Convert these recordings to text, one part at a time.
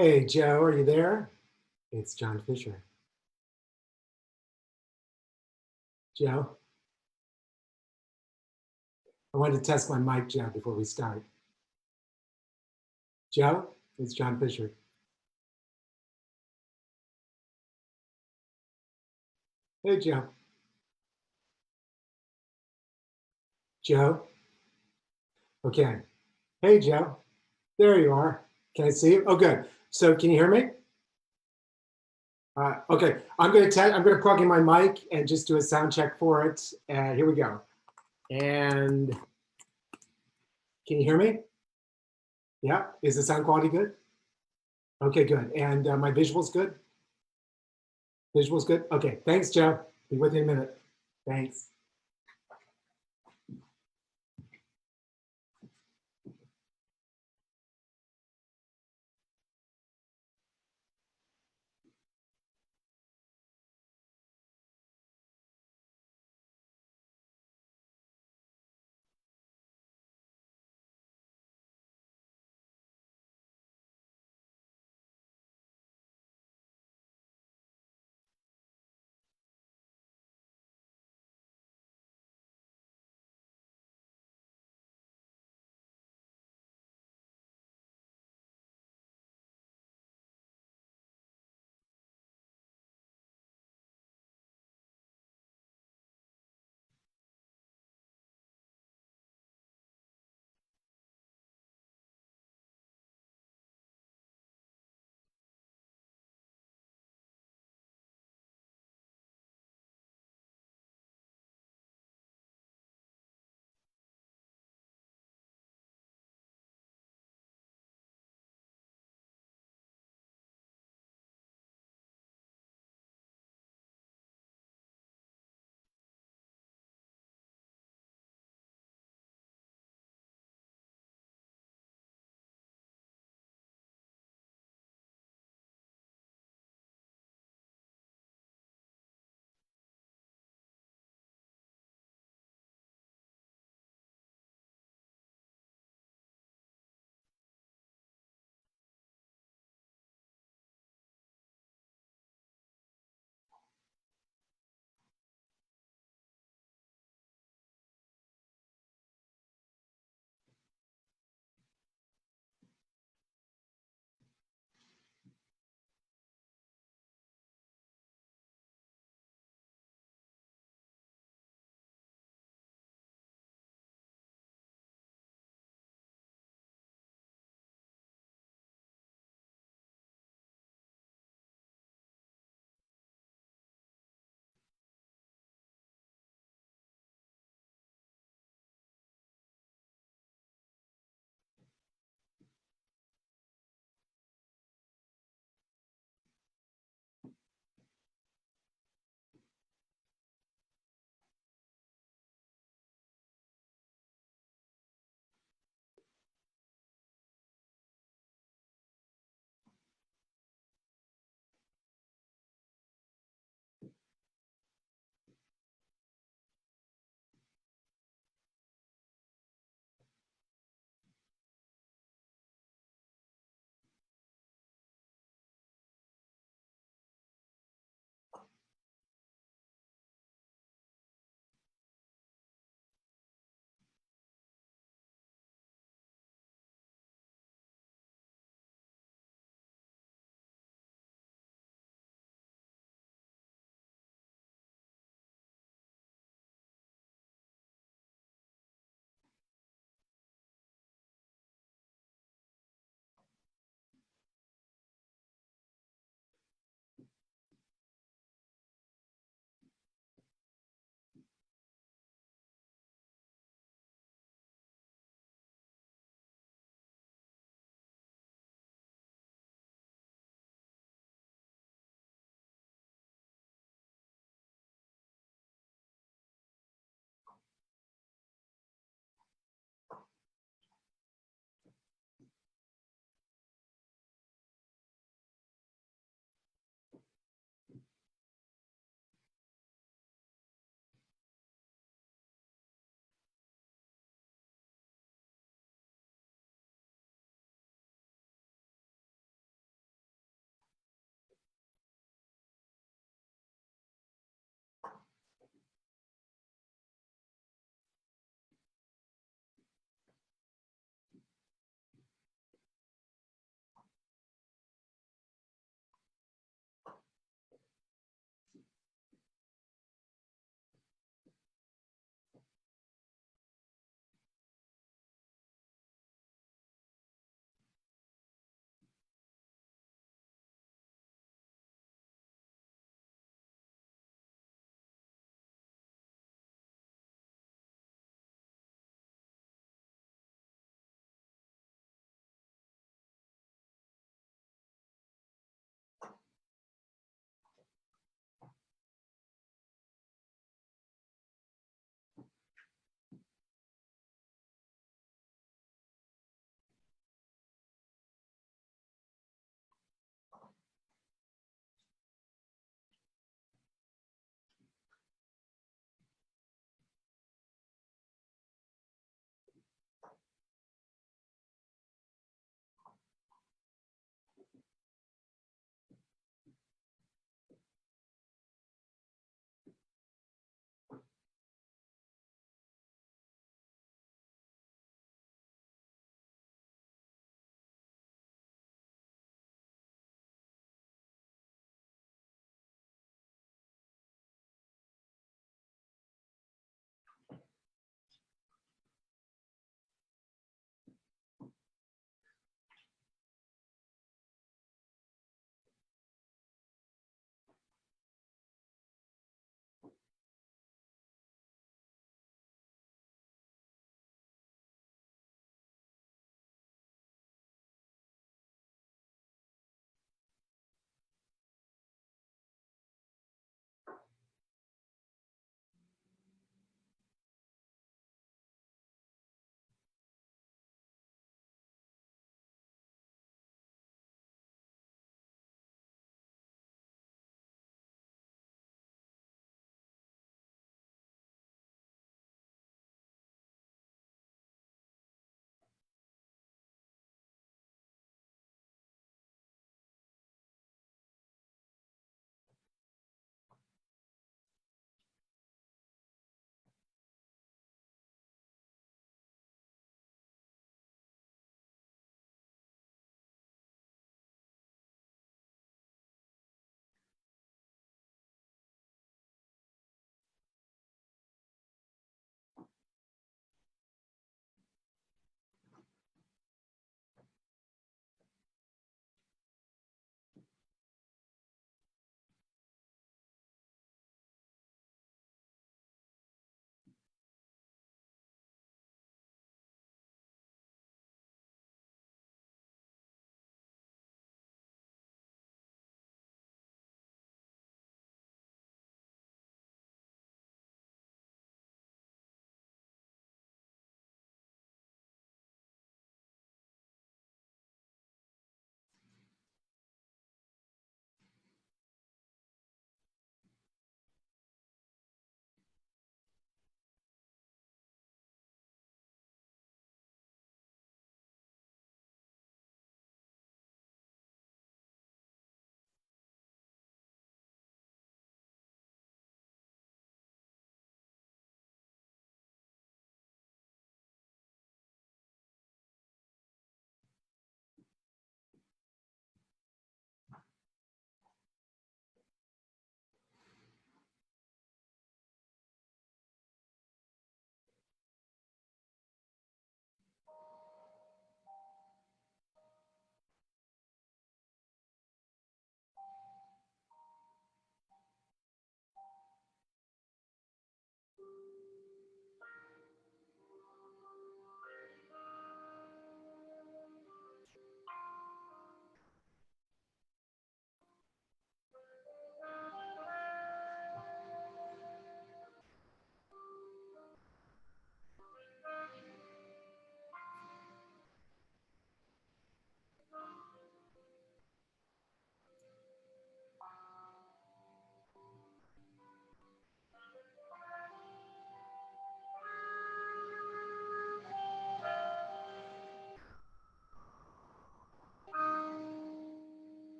Hey, Joe, are you there? It's John Fisher. Joe, I wanted to test my mic, Joe, before we start. Joe, it's John Fisher. Hey, Joe. Joe, okay. Hey, Joe. There you are. Can I see you? Oh, good. So, can you hear me? Okay, I'm going to plug in my mic and just do a sound check for it. Here we go. And can you hear me? Yeah. Is the sound quality good? Okay, good. And my visuals good? Visuals good? Okay. Thanks, Joe. Be with you in a minute. Thanks.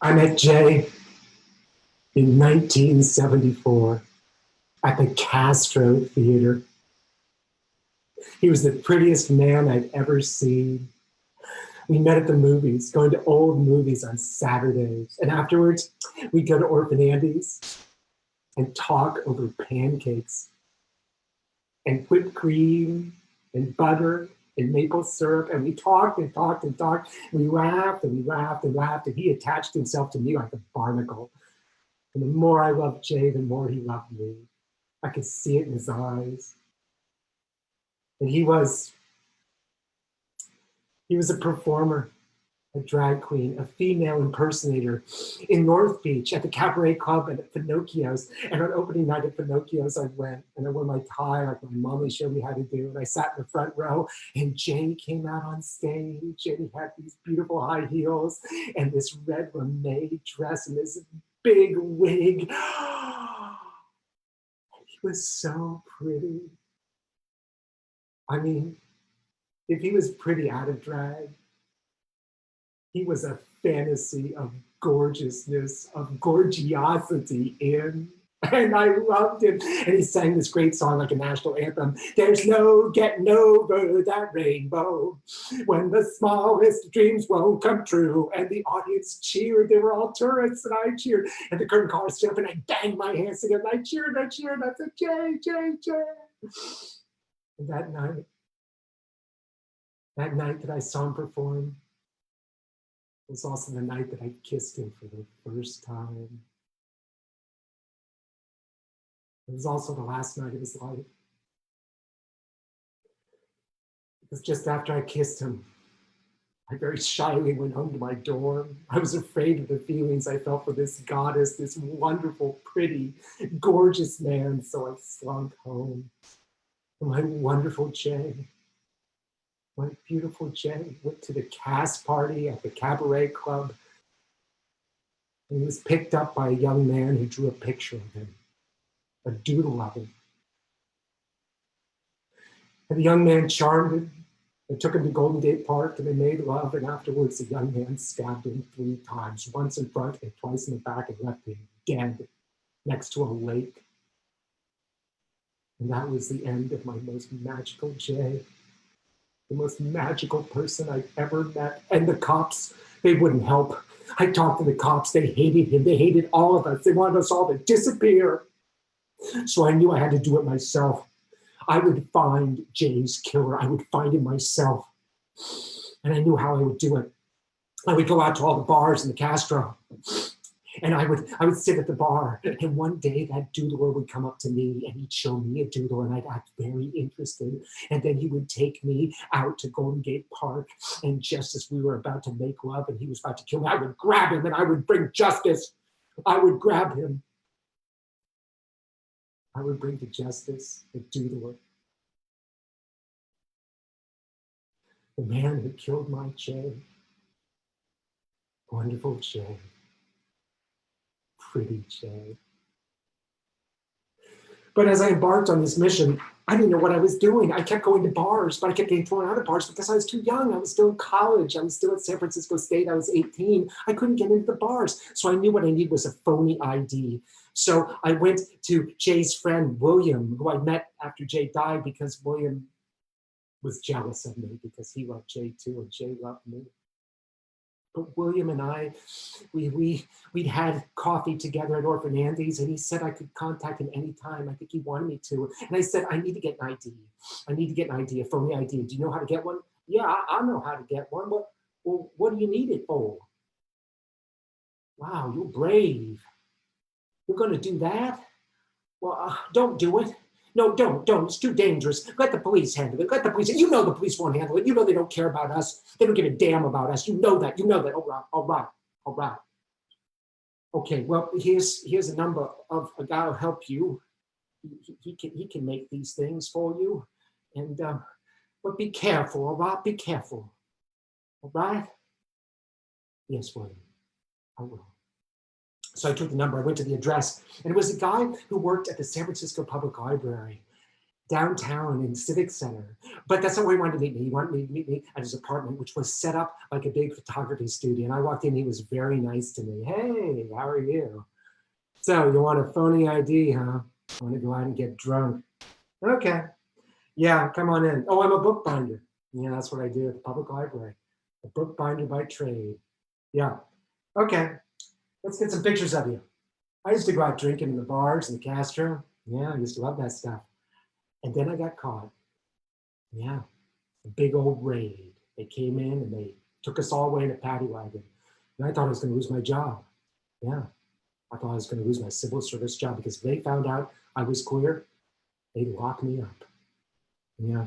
I met Jay in 1974 at the Castro Theater. He was the prettiest man I'd ever seen. We met at the movies, going to old movies on Saturdays. And afterwards, we'd go to Orphan Andy's and talk over pancakes and whipped cream and butter and maple syrup. And we talked and talked and talked. And we laughed and we laughed and laughed. And he attached himself to me like a barnacle. And the more I loved Jay, the more he loved me. I could see it in his eyes. And he was a performer, a drag queen, a female impersonator in North Beach at the Cabaret Club and at Pinocchio's. And on opening night at Pinocchio's, I went and I wore my tie like my mommy showed me how to do. And I sat in the front row and Jay came out on stage and he had these beautiful high heels and this red lame dress and this big wig. He was so pretty. I mean, if he was pretty out of drag, he was a fantasy of gorgeousness, of gorgiosity in. And I loved him. And he sang this great song like a national anthem. There's no getting over that rainbow when the smallest dreams won't come true. And the audience cheered. They were all tourists and I cheered. And the curtain call stood up and I banged my hands together. And I cheered. I said, Jay, Jay, Jay. And that night that I saw him perform, it was also the night that I kissed him for the first time. It was also the last night of his life. Because just after I kissed him, I very shyly went home to my dorm. I was afraid of the feelings I felt for this goddess, this wonderful, pretty, gorgeous man, so I slunk home. And my wonderful Jay, my beautiful Jay, went to the cast party at the Cabaret Club. And he was picked up by a young man who drew a picture of him, a doodle of him. And the young man charmed him and took him to Golden Gate Park and they made love. And afterwards, the young man stabbed him 3 times, once in front and twice in the back, and left him dead next to a lake. And that was the end of my most magical Jay. The most magical person I've ever met. And the cops, they wouldn't help. I talked to the cops. They hated him. They hated all of us. They wanted us all to disappear. So I knew I had to do it myself. I would find Jay's killer. I would find him myself. And I knew how I would do it. I would go out to all the bars in the Castro. And I would sit at the bar, and one day that doodler would come up to me and he'd show me a doodle and I'd act very interested. And then he would take me out to Golden Gate Park, and just as we were about to make love and he was about to kill me, I would grab him and I would bring justice. I would grab him. I would bring to justice the doodler. The man who killed my Jay. Wonderful Jay. Pretty Jay. But as I embarked on this mission, I didn't know what I was doing. I kept going to bars, but I kept getting thrown out of bars because I was too young. I was still in college. I was still at San Francisco State. I was 18. I couldn't get into the bars. So I knew what I needed was a phony ID. So I went to Jay's friend, William, who I met after Jay died because William was jealous of me because he loved Jay too, and Jay loved me. But William and I, we'd had coffee together at Orphan Andy's, and he said I could contact him anytime. I think he wanted me to. And I said, I need to get an ID. I need to get an ID, a phony ID. Do you know how to get one? Yeah, I know how to get one. Well, what do you need it for? Wow, you're brave. You're going to do that? Well, don't do it. No, don't. It's too dangerous. Let the police handle it. Let the police. You know the police won't handle it. You know they don't care about us. They don't give a damn about us. You know that. All right. Okay, well, here's a number of a guy who'll help you. He can make these things for you. And but be careful, all right? Be careful. All right? Yes, William. I will. So I took the number, I went to the address, and it was a guy who worked at the San Francisco Public Library downtown in Civic Center. But that's not where he wanted to meet me. He wanted me to meet me at his apartment, which was set up like a big photography studio. And I walked in, he was very nice to me. Hey, how are you? So you want a phony ID, huh? I want to go out and get drunk. Okay. Yeah, come on in. Oh, I'm a bookbinder. Yeah, that's what I do at the public library. A bookbinder by trade. Yeah. Okay. Let's get some pictures of you. I used to go out drinking in the bars and the Castro. Yeah, I used to love that stuff. And then I got caught. Yeah. A big old raid. They came in and they took us all away in a paddy wagon. And I thought I was going to lose my job. Yeah. I thought I was going to lose my civil service job because if they found out I was queer, they'd lock me up. Yeah.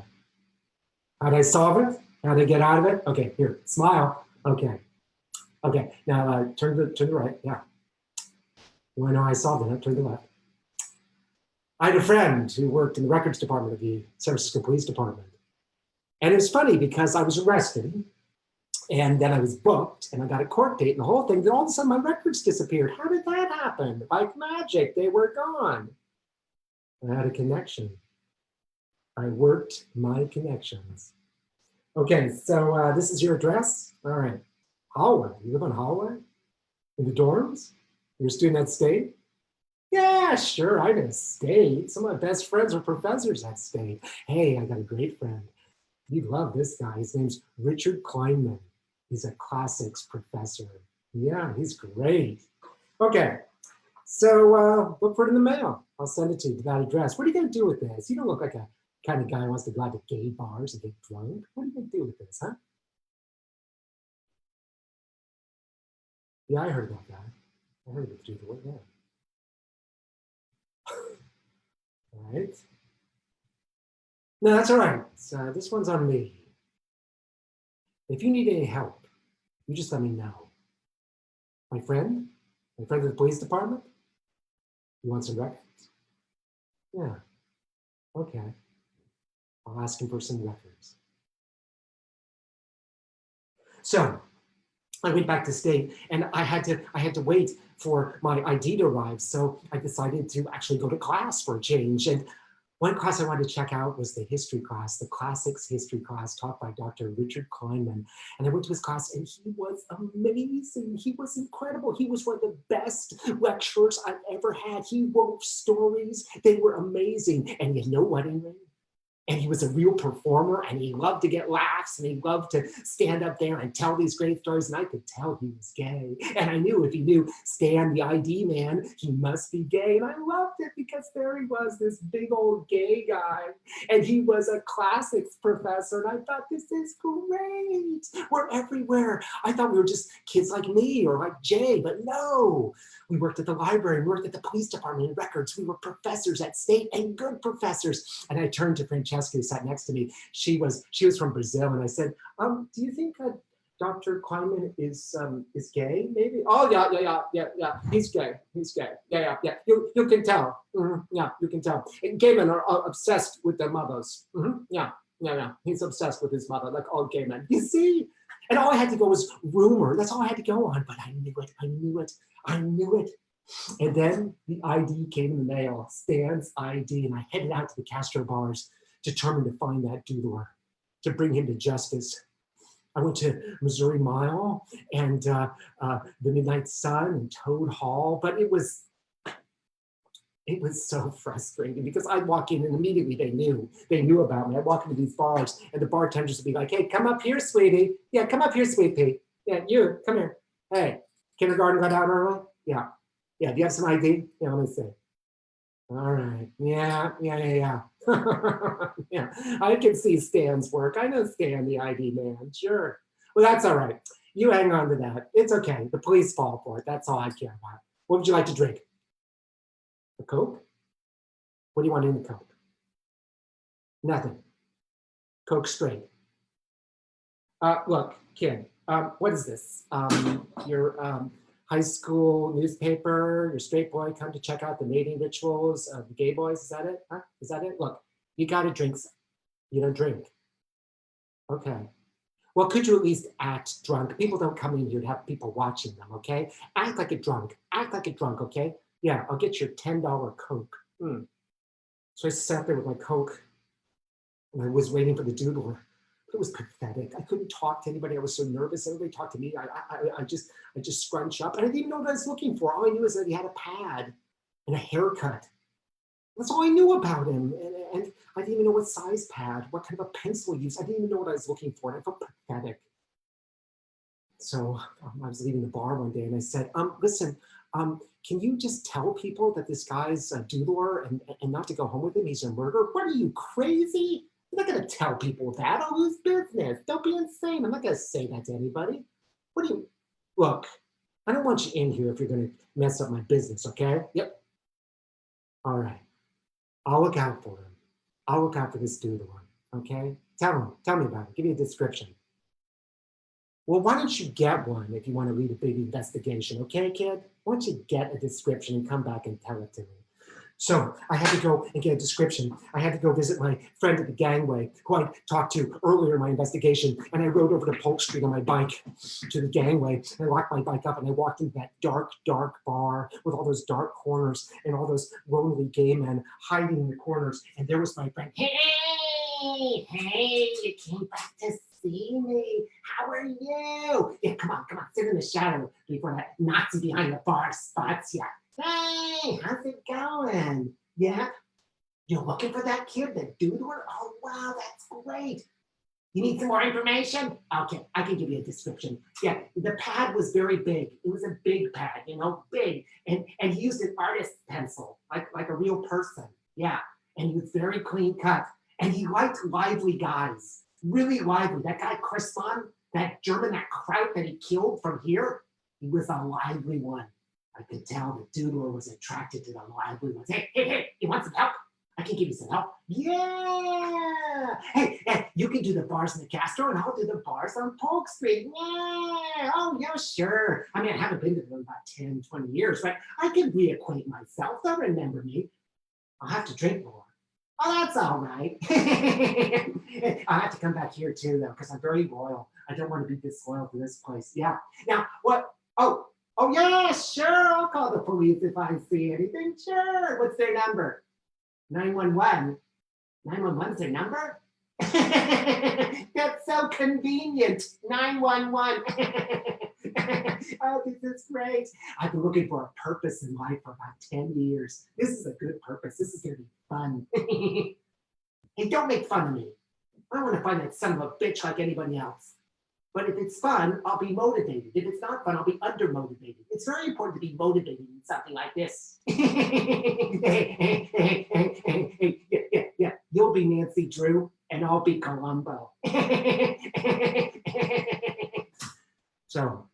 How'd I solve it? How'd I get out of it? Okay, here, smile. Okay. Okay, now turn to the right. Yeah. You want to know how I solved it? Turn to the left. I had a friend who worked in the records department of the San Francisco Police Department. And it was funny because I was arrested and then I was booked and I got a court date and the whole thing. Then all of a sudden my records disappeared. How did that happen? Like magic, they were gone. I had a connection. I worked my connections. Okay, so this is your address? All right. Hallway. You live on hallway? In the dorms? You're a student at State? Yeah, sure, I'm at State. Some of my best friends are professors at State. Hey, I got a great friend. You'd love this guy. His name's Richard Kleinman. He's a classics professor. Yeah, he's great. Okay, so look for it in the mail. I'll send it to you to that address. What are you gonna do with this? You don't look like a kind of guy who wants to go out to gay bars and get drunk. What are you gonna do with this, huh? Yeah, I heard that guy. I heard it through the word, yeah. All right. No, that's all right. So this one's on me. If you need any help, you just let me know. My friend at the police department, you want some records? Yeah, okay. I'll ask him for some records. So I went back to State and I had to wait for my ID to arrive. So I decided to actually go to class for a change. And one class I wanted to check out was the history class, the classics history class taught by Dr. Richard Kleinman. And I went to his class and he was amazing. He was incredible. He was one of the best lecturers I've ever had. He wrote stories. They were amazing. And you know what, Ingrid? And he was a real performer and he loved to get laughs and he loved to stand up there and tell these great stories. And I could tell he was gay. And I knew if he knew Stan, the ID man, he must be gay. And I loved it because there he was, this big old gay guy. And he was a classics professor. And I thought, this is great. We're everywhere. I thought we were just kids like me or like Jay, but no. We worked at the library, we worked at the police department in records. We were professors at State and good professors. And I turned to Francesca, who sat next to me. She was from Brazil. And I said, do you think Dr. Kleinman is gay, maybe? Oh, yeah. He's gay. Yeah. You can tell. Yeah, you can tell. And gay men are obsessed with their mothers. Yeah. He's obsessed with his mother, like all gay men. You see? And all I had to go was rumor. That's all I had to go on. But I knew it. And then the ID came in the mail, Stan's ID, and I headed out to the Castro bars, determined to find that doodler, to bring him to justice. I went to Missouri Mile and the Midnight Sun and Toad Hall, but it was so frustrating because I'd walk in and immediately they knew about me. I'd walk into these bars and the bartenders would be like, hey, come up here, sweetie. Yeah, come up here, sweet pea. Yeah, you, come here. Hey, kindergarten got out early? Yeah. Yeah, do you have some ID? Yeah, let me see. All right, yeah. Yeah, I can see Stan's work. I know Stan, the ID man, sure. Well, that's all right. You hang on to that. It's okay. The police fall for it. That's all I care about. What would you like to drink? A Coke? What do you want in the Coke? Nothing. Coke straight. Look, kid, what is this? Your high school newspaper, your straight boy come to check out the mating rituals of the gay boys. Is that it? Huh? Is that it? Look, you gotta drink. You don't drink. Okay. Well, could you at least act drunk? People don't come in here to have people watching them, okay? Act like a drunk. Act like a drunk, okay? Yeah, I'll get your $10 Coke. So I sat there with my Coke And I was waiting for the doodler. It was pathetic. I couldn't talk to anybody. I was so nervous. Everybody talked to me. I just scrunched up. And I didn't even know what I was looking for. All I knew is that he had a pad and a haircut. That's all I knew about him. And I didn't even know what size pad, what kind of a pencil he used. I didn't even know what I was looking for. And I felt pathetic. So I was leaving the bar one day and I said, listen, can you just tell people that this guy's a doodler and not to go home with him? He's a murderer. What are you, crazy? I'm not going to tell people that. I'll lose business. Don't be insane. I'm not going to say that to anybody. What do you, look, I don't want you in here if you're going to mess up my business, okay? Yep. All right. I'll look out for him. I'll look out for this doodler, okay? Tell me about it. Give me a description. Well, why don't you get one if you want to lead a big investigation, okay, kid? Why don't you get a description and come back and tell it to me? So I had to go and get a description. I had to go visit my friend at the gangway who I talked to earlier in my investigation. And I rode over to Polk Street on my bike to the gangway. And I locked my bike up and I walked into that dark, dark bar with all those dark corners and all those lonely gay men hiding in the corners. And there was my friend. Hey, you came back to see me. How are you? Yeah, come on, sit in the shadow before that Nazi behind the bar spots you. Hey, how's it going? Yeah? You're looking for that kid, the doodler? Oh, wow, that's great. You need some more information? Okay, I can give you a description. Yeah, the pad was very big. It was a big pad, big. And he used an artist's pencil, like a real person. Yeah, and he was very clean cut. And he liked lively guys, really lively. That guy, Chrisman, that German, that Kraut that he killed from here, he was a lively one. I could tell the doodler was attracted to the lively ones. Hey, you want some help? I can give you some help. Yeah. Hey, you can do the bars in the Castro and I'll do the bars on Polk Street. Yeah. Oh, yeah, sure. I mean, I haven't been to them in about 10, 20 years, but I can reacquaint myself. They'll remember me. I'll have to drink more. Oh, that's all right. I'll have to come back here too, though, because I'm very loyal. I don't want to be disloyal to this place. Yeah. Now, what? Oh, yeah, sure. I'll call the police if I see anything. Sure. What's their number? 911. 911's their number? That's so convenient. 911. Oh, this is great. I've been looking for a purpose in life for about 10 years. This is a good purpose. This is going to be fun. Hey, don't make fun of me. I don't want to find that son of a bitch like anybody else. But if it's fun, I'll be motivated. If it's not fun, I'll be undermotivated. It's very important to be motivated in something like this. Yeah. You'll be Nancy Drew, and I'll be Columbo. So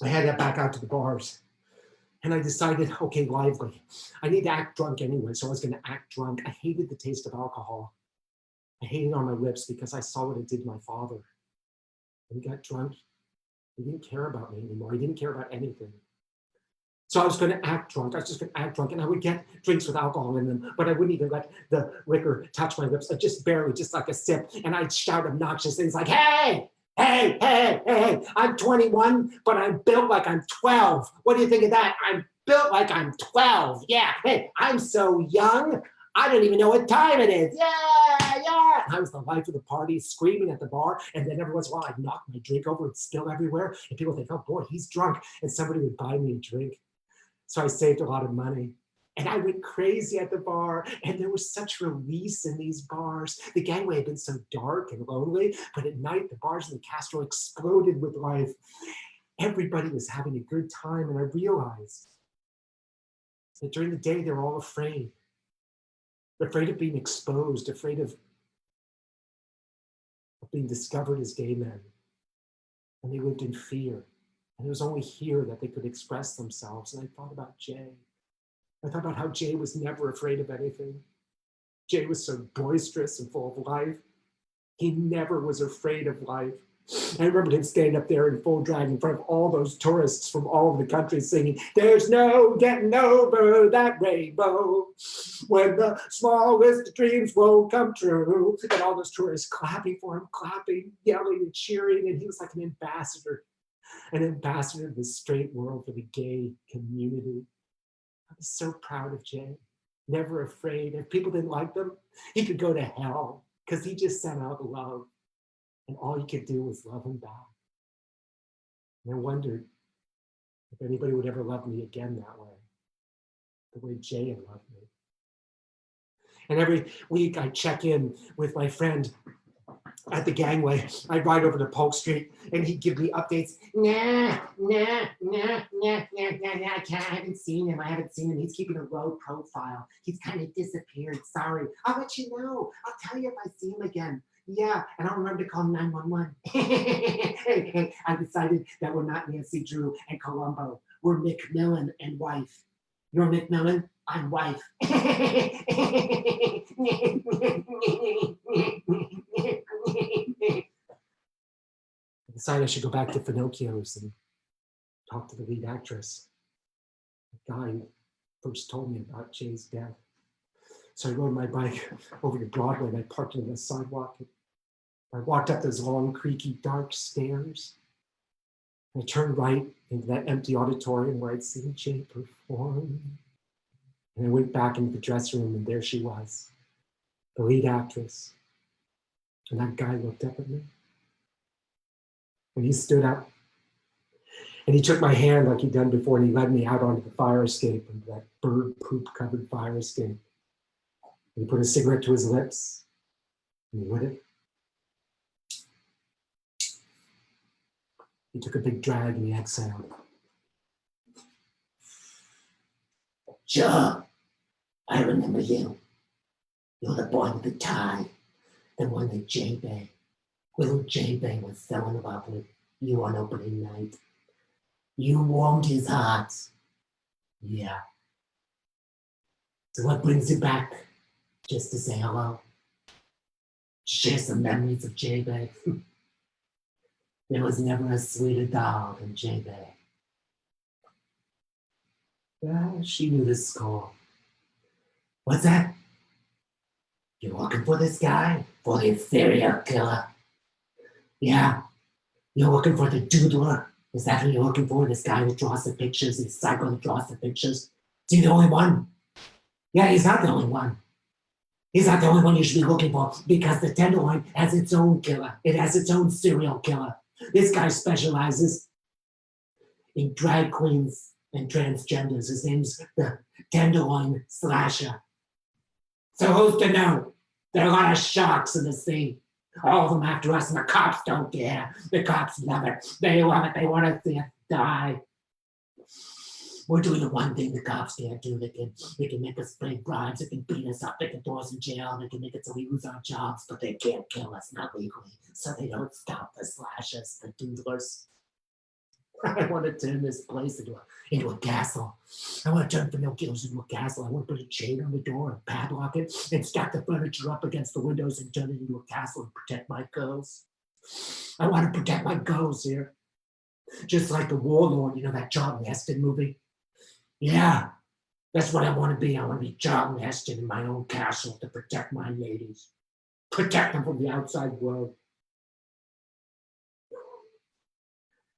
I headed back out to the bars. And I decided, okay, lively. I need to act drunk anyway, so I was going to act drunk. I hated the taste of alcohol. I hated it on my lips because I saw what it did to my father. When he got drunk, he didn't care about me anymore. He didn't care about anything. So I was going to act drunk. I was just going to act drunk, and I would get drinks with alcohol in them, but I wouldn't even let the liquor touch my lips. Just barely, just like a sip. And I'd shout obnoxious things like, hey, I'm 21, but I'm built like I'm 12. What do you think of that? I'm built like I'm 12. Yeah, hey, I'm so young. I don't even know what time it is. Yeah. I was the life of the party, screaming at the bar. And then every once in a while, I'd knock my drink over and spill everywhere. And people think, oh boy, he's drunk. And somebody would buy me a drink. So I saved a lot of money. And I went crazy at the bar. And there was such release in these bars. The gangway had been so dark and lonely. But at night, the bars in the Castro exploded with life. Everybody was having a good time. And I realized that during the day, they were all afraid. Afraid of being exposed, afraid of being discovered as gay men. And they lived in fear. And it was only here that they could express themselves. And I thought about Jay. I thought about how Jay was never afraid of anything. Jay was so boisterous and full of life. He never was afraid of life. I remember him standing up there in full drag in front of all those tourists from all over the country singing, there's no getting over that rainbow when the smallest dreams won't come true. And all those tourists clapping for him, clapping, yelling and cheering. And he was like an ambassador of the straight world for the gay community. I was so proud of Jay. never afraid. If people didn't like them, he could go to hell because he just sent out love. And all he could do was love them back. And I wondered if anybody would ever love me again that way, the way Jay had loved me. And every week I check in with my friend at the gangway. I'd ride over to Polk Street and he'd give me updates. Nah, I haven't seen him. He's keeping a low profile. He's kind of disappeared. Sorry. I'll let you know. I'll tell you if I see him again. Yeah, and I'll remember to call 911. Hey, I decided that we're not Nancy Drew and Columbo. We're McMillan and wife. You're McMillan, I'm wife. I decided I should go back to Finocchio's and talk to the lead actress, the guy who first told me about Jay's death. So I rode my bike over to Broadway and I parked on the sidewalk. I walked up those long, creaky, dark stairs. I turned right into that empty auditorium where I'd seen Jay perform. And I went back into the dressing room and there she was, the lead actress. And that guy looked up at me. And he stood up. And he took my hand like he'd done before and he led me out onto the fire escape, into that bird poop covered fire escape. And he put a cigarette to his lips and he lit it. He took a big drag and he exhaled. Joe, I remember you. You're the boy with the tie, the one that J-Bay, little J-Bay was so in love with you on opening night. You warmed his heart. Yeah. So what brings you back? Just to say hello? Share some memories of J-Bay. There was never a sweeter doll than J-Bay. Yeah, she knew the score. What's that? You're looking for this guy? For the serial killer? Yeah. You're looking for the doodler? Is that who you're looking for? This guy who draws the pictures? This psycho that draws the pictures? Is he the only one? Yeah, he's not the only one. He's not the only one you should be looking for because the Tenderloin has its own killer. It has its own serial killer. This guy specializes in drag queens and transgenders. His name's the Tenderloin Slasher. So who's to know? There are a lot of sharks in the sea. All of them after us, and the cops don't care. The cops love it. They love it. They want to see us die. We're doing the one thing the cops can't do. They can make us pay bribes. They can beat us up. They can throw us in jail. They can make it so we lose our jobs, but they can't kill us, not legally. So they don't stop the slashers, the doodlers. I want to turn this place into a castle. I want to turn Pinocchio's into a castle. I want to put a chain on the door and padlock it and stack the furniture up against the windows and turn it into a castle and protect my girls. I want to protect my girls here. Just like the Warlord, you know, that Charlton Heston movie? Yeah, that's what I want to be. I want to be Charlton Heston in my own castle to protect my ladies. Protect them from the outside world.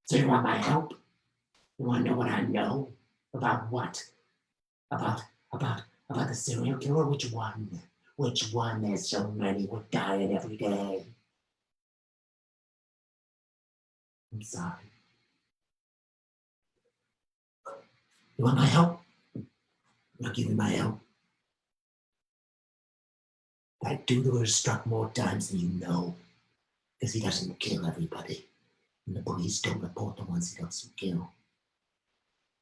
So you want my help? You want to know what I know? About what? About the serial killer? Which one? Which one? There's so many. We're dying every day. I'm sorry. You want my help? I'll give you my help. That doodler has struck more times than you know. Because he doesn't kill everybody. And the police don't report the ones he doesn't kill.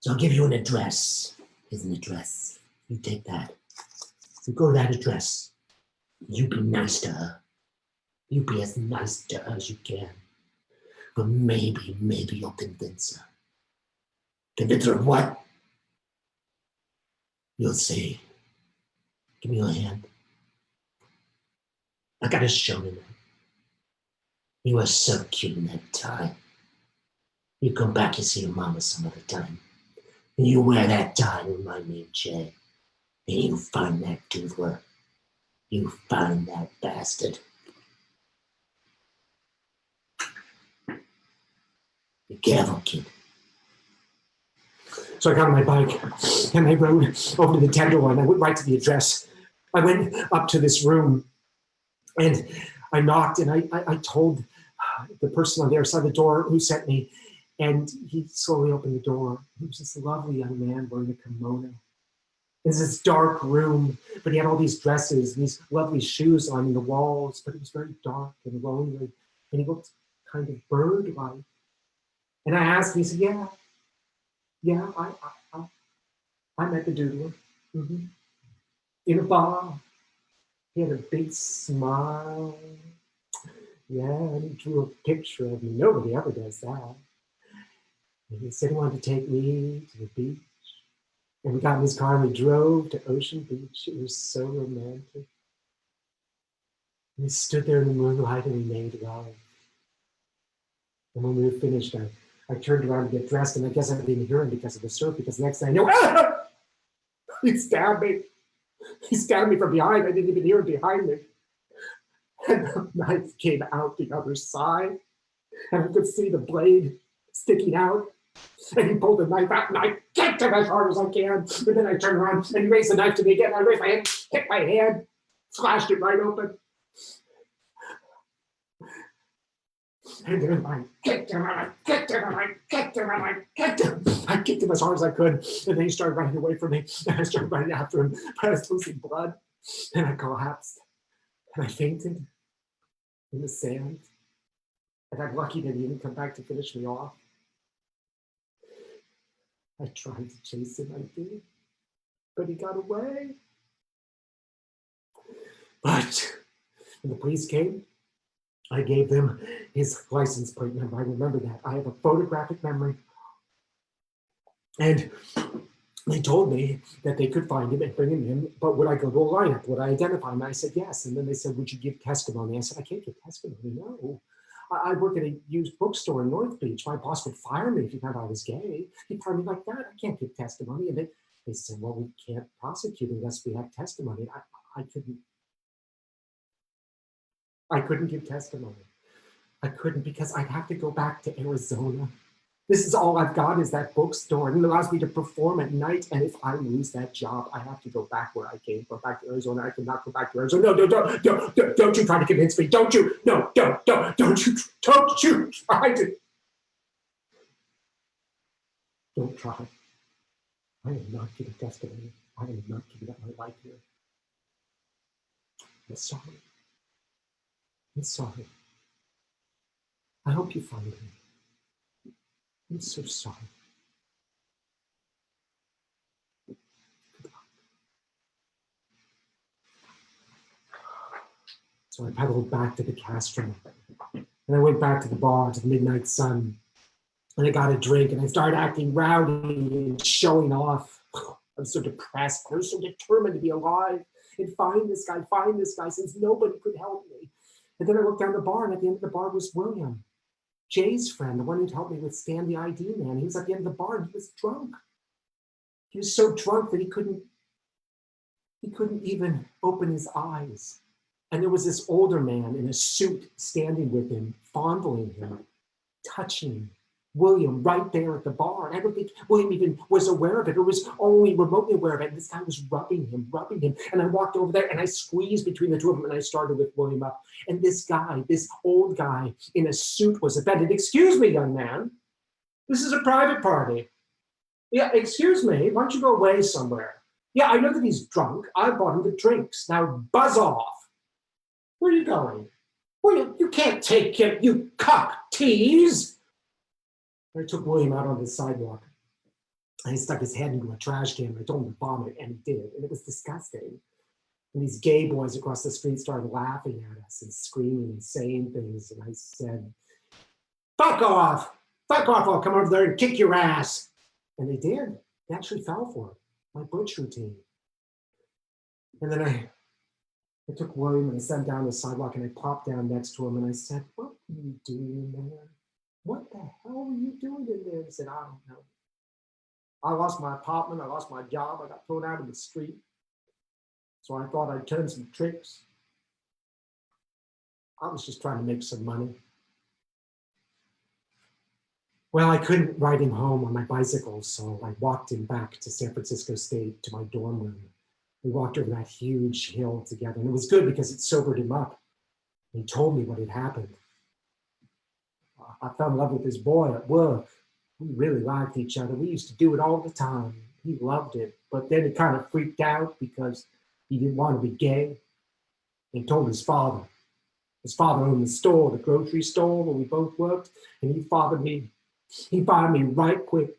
So I'll give you an address. Here's an address. You take that. You go to that address. You be nice to her. You be as nice to her as you can. But maybe you'll convince her. Convince her of what? You'll see. Give me your hand. I gotta show you that. You were so cute in that tie. You come back and see your mama some other time. And you wear that tie to remind me of Jay. And you find that doodler. You find that bastard. Be careful, kid. So I got on my bike and I rode over to the Tenderloin. I went right to the address. I went up to this room and I knocked and I told the person on the other side of the door who sent me, and he slowly opened the door. He was this lovely young man wearing a kimono. It's this dark room, but he had all these dresses and these lovely shoes lining the walls, but it was very dark and lonely, and he looked kind of bird-like. And I asked him, he said, yeah, I'm at the Doodler. Mm-hmm. In a bar. He had a big smile. Yeah, and he drew a picture of me. Nobody ever does that. And he said he wanted to take me to the beach. And we got in his car and we drove to Ocean Beach. It was so romantic. And we stood there in the moonlight and we made love. And when we were finished, I turned around to get dressed, and I guess I didn't hear him because of the surf, because the next thing I knew, he stabbed me. He stabbed me from behind. I didn't even hear him behind me. And the knife came out the other side, and I could see the blade sticking out. And he pulled the knife out, and I kicked him as hard as I can. And then I turned around, and he raised the knife to me again. I raised my hand, hit my hand, slashed it right open. And then I kicked him, and I kicked him, and I kicked him, and I kicked him. I kicked him as hard as I could. And then he started running away from me. And I started running after him. But I was losing blood. And I collapsed. And I fainted in the sand. And I'm lucky that he didn't come back to finish me off. I tried to chase him, I did. But he got away. But when the police came, I gave them his license plate number. I remember that. I have a photographic memory. And they told me that they could find him and bring him in, but would I go to a lineup? Would I identify him? I said yes. And then they said, would you give testimony? I said, I can't give testimony, no. I work at a used bookstore in North Beach. My boss would fire me if he found I was gay. He'd fire me like that. I can't give testimony. And they said, well, we can't prosecute unless we have testimony. I couldn't give testimony. I couldn't, because I'd have to go back to Arizona. This is all I've got, is that bookstore, and it allows me to perform at night. And if I lose that job, I have to go back where I came from, back to Arizona. I cannot go back to Arizona. No, don't you try to convince me. Don't you, no, don't you try to. Don't try. I am not giving testimony. I am not giving up my life here. I'm sorry. I'm sorry. I hope you find him. I'm so sorry. So I pedaled back to the Castro, and I went back to the bar, to the Midnight Sun, and I got a drink, and I started acting rowdy and showing off. I was so depressed. I was so determined to be alive and find this guy, since nobody could help me. And then I looked down the bar, and at the end of the bar was William, Jay's friend, the one who'd helped me withstand the ID man. He was at the end of the bar, and he was drunk. He was so drunk that he couldn't even open his eyes. And there was this older man in a suit standing with him, fondling him, touching William right there at the bar. And I don't think William even was aware of it, or was only remotely aware of it. And this guy was rubbing him. And I walked over there and I squeezed between the two of them, and I started with William up. And this guy, this old guy in a suit, was offended. Excuse me, young man. This is a private party. Yeah, excuse me. Why don't you go away somewhere? Yeah, I know that he's drunk. I bought him the drinks. Now buzz off. Where are you going? Well, you can't take him, you cock tease. I took William out on the sidewalk, and he stuck his head into a trash can. I told him to vomit, and he did, and it was disgusting. And these gay boys across the street started laughing at us and screaming and saying things, and I said, fuck off, I'll come over there and kick your ass. And they did. They actually fell for it, my butch routine. And then I took William and I sat him down on the sidewalk, and I popped down next to him, and I said, what are you doing in there? What the hell were you doing in there? He said, I don't know. I lost my apartment. I lost my job. I got thrown out of the street. So I thought I'd turn some tricks. I was just trying to make some money. Well, I couldn't ride him home on my bicycle, so I walked him back to San Francisco State to my dorm room. We walked over that huge hill together, and it was good because it sobered him up. He told me what had happened. I fell in love with this boy at work. We really liked each other. We used to do it all the time. He loved it, but then he kind of freaked out because he didn't want to be gay. He told his father. His father owned the store, the grocery store where we both worked, and he fathered me. He fired me right quick.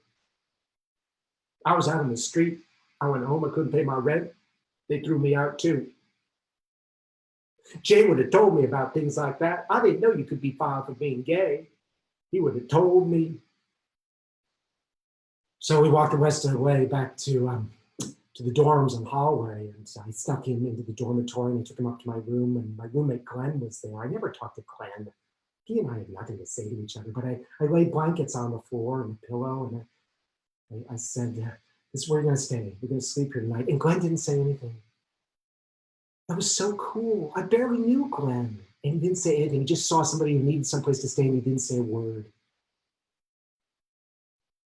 I was out on the street. I went home. I couldn't pay my rent. They threw me out too. Jay would have told me about things like that. I didn't know you could be fired for being gay. He would have told me. So we walked the rest of the way back to the dorms and hallway, and so I snuck him into the dormitory and I took him up to my room, and my roommate Glenn was there. I never talked to Glenn. He and I had nothing to say to each other, but I laid blankets on the floor and a pillow, and I said, this is where you're gonna stay. We're gonna sleep here tonight. And Glenn didn't say anything. That was so cool. I barely knew Glenn, and he didn't say anything. He just saw somebody who needed someplace to stay, and he didn't say a word.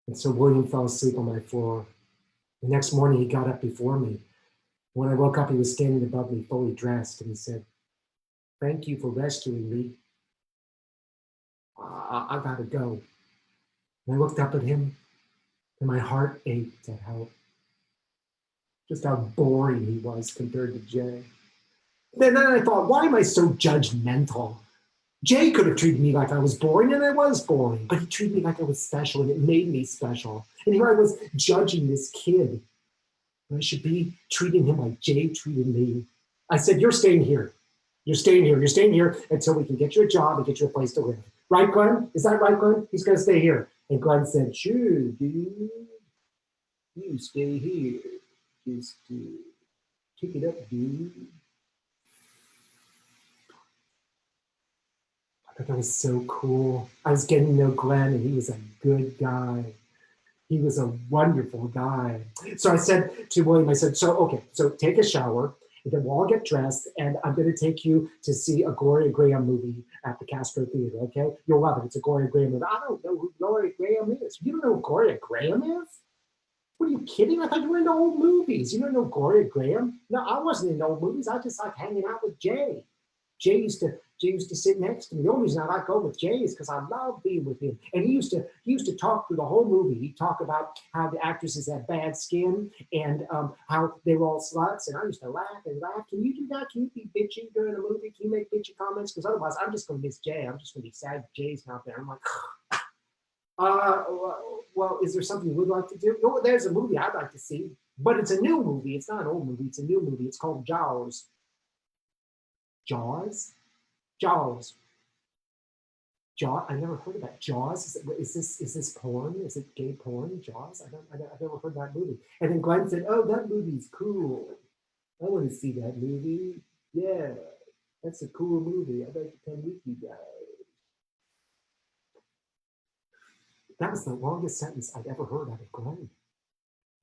And so William fell asleep on my floor. The next morning, he got up before me. When I woke up, he was standing above me, fully dressed, and he said, "Thank you for rescuing me. I gotta go." And I looked up at him, and my heart ached at just how boring he was compared to Jay. Then I thought, why am I so judgmental? Jay could have treated me like I was boring, and I was boring, but he treated me like I was special, and it made me special. And here I was judging this kid. I should be treating him like Jay treated me. I said, "You're staying here. You're staying here. You're staying here until we can get you a job and get you a place to live." Right, Glenn? Is that right, Glenn? He's going to stay here. And Glenn said, "Sure, dude. You stay here. Just kick it up, dude." I thought that was so cool. I was getting to know Glenn, and he was a good guy. He was a wonderful guy. So I said to William, I said, okay, so take a shower, and then we'll all get dressed, and I'm going to take you to see a Gloria Graham movie at the Castro Theater, okay? You'll love it. It's a Gloria Graham movie. I don't know who Gloria Graham is. You don't know who Gloria Graham is? What are you kidding? I thought you were into old movies. You don't know Gloria Graham? No, I wasn't into old movies. I just like hanging out with Jay. Jay used to sit next to me. The only reason I like going with Jay is because I love being with him. And he used to talk through the whole movie. He'd talk about how the actresses had bad skin and how they were all sluts. And I used to laugh and laugh. Can you do that? Can you be bitchy during a movie? Can you make bitchy comments? Because otherwise, I'm just going to miss Jay. I'm just going to be sad Jay's not there. I'm like, well, is there something you would like to do? No, there's a movie I'd like to see, but it's a new movie. It's not an old movie. It's a new movie. It's called Jaws. Jaws? Jaws. Jaws. I never heard of that. Jaws. Is this porn? Is it gay porn? Jaws. I've never heard that movie. And then Glenn said, "Oh, that movie's cool. I want to see that movie. Yeah, that's a cool movie. I'd like to come with you guys." That was the longest sentence I'd ever heard out of Glenn.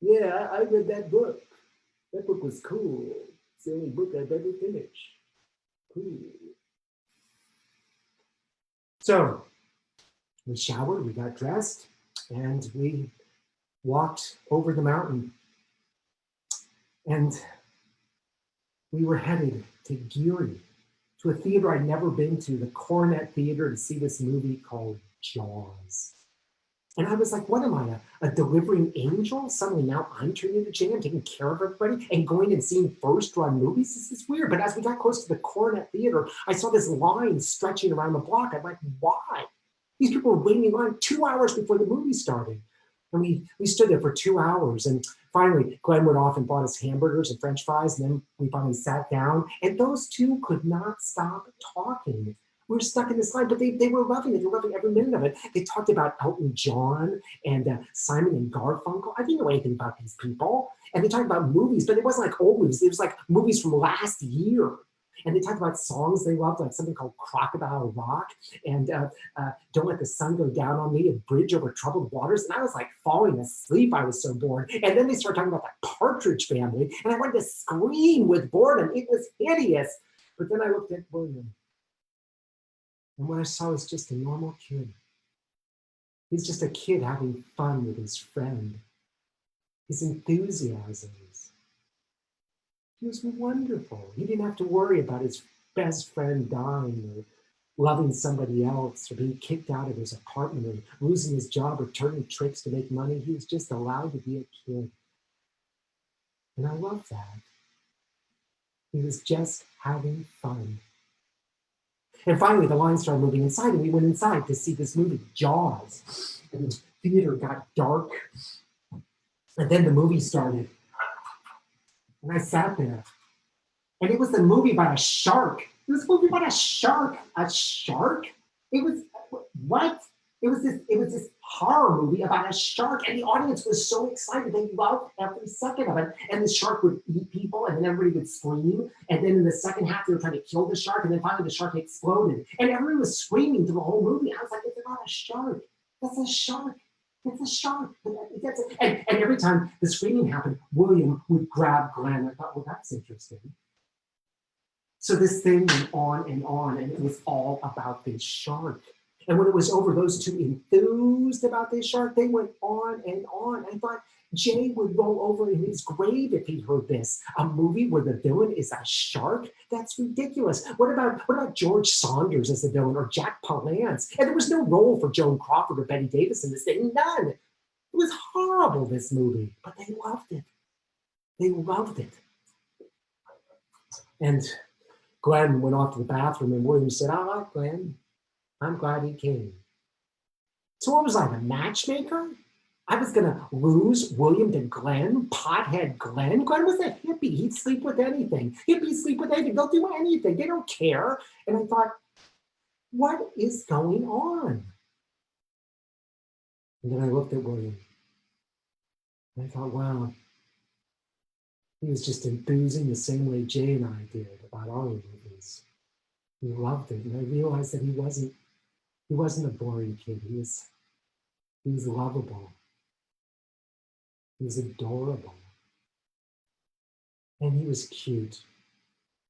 "Yeah, I read that book. That book was cool. It's the only book I've ever finished. Cool." So we showered, we got dressed, and we walked over the mountain. And we were headed to Geary, to a theater I'd never been to, the Coronet Theater, to see this movie called Jaws. And I was like, what am I, a delivering angel? Suddenly now I'm turning into Jay, I'm taking care of everybody and going and seeing first-run movies? This is weird. But as we got close to the Coronet Theater, I saw this line stretching around the block. I'm like, why? These people were waiting in line 2 hours before the movie started. And we stood there for 2 hours. And finally, Glenn went off and bought us hamburgers and French fries. And then we finally sat down. And those two could not stop talking. We were stuck in this line, but they were loving it. They were loving every minute of it. They talked about Elton John and Simon and Garfunkel. I didn't know anything about these people. And they talked about movies, but it wasn't like old movies. It was like movies from last year. And they talked about songs they loved, like something called Crocodile Rock and Don't Let the Sun Go Down on Me, A Bridge Over Troubled Waters. And I was like falling asleep. I was so bored. And then they started talking about the Partridge Family. And I wanted to scream with boredom. It was hideous. But then I looked at William. And what I saw was just a normal kid. He's just a kid having fun with his friend. His enthusiasms. He was wonderful. He didn't have to worry about his best friend dying or loving somebody else or being kicked out of his apartment or losing his job or turning tricks to make money. He was just allowed to be a kid. And I love that. He was just having fun. And finally, the line started moving inside, and we went inside to see this movie, Jaws. And the theater got dark. And then the movie started. And I sat there. And it was a movie about a shark. It was a movie about a shark. A shark? It was, what? It was this horror movie about a shark, and the audience was so excited. They loved every second of it. And the shark would eat people, and then everybody would scream. And then in the second half, they were trying to kill the shark, and then finally the shark exploded. And everyone was screaming through the whole movie. I was like, it's about a shark. That's a shark. It's a shark. And every time the screaming happened, William would grab Glenn. I thought, well, that's interesting. So this thing went on, and it was all about this shark. And when it was over, those two enthused about this shark, they went on and on. I thought Jay would roll over in his grave if he heard this. A movie where the villain is a shark? That's ridiculous. What about George Saunders as the villain or Jack Palance? And there was no role for Joan Crawford or Betty Davis in this thing, none. It was horrible, this movie, but they loved it. They loved it. And Glenn went off to the bathroom, and William said, all right, Glenn, I'm glad he came. So what was I, the matchmaker? I was gonna lose William to Glenn, pothead Glenn? Glenn was a hippie, he'd sleep with anything. Hippies sleep with anything, they'll do anything, they don't care. And I thought, what is going on? And then I looked at William, and I thought, wow, he was just enthusing the same way Jay and I did about our movies. He loved it, and I realized that he wasn't a boring kid. He was lovable. He was adorable. And he was cute.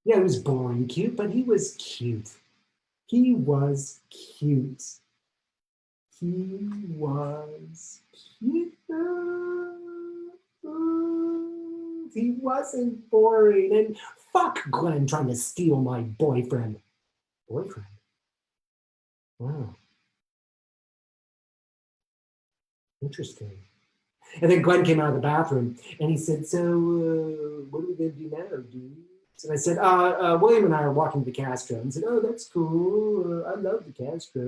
Yeah, he was boring cute, but he was cute. He was cute. He was cute. He wasn't boring. And fuck Glenn trying to steal my boyfriend. Boyfriend? Wow. Interesting. And then Glenn came out of the bathroom and he said, so what are we going to do now, dude? And I said, William and I are walking to Castro. And he said, oh, that's cool. I love the Castro.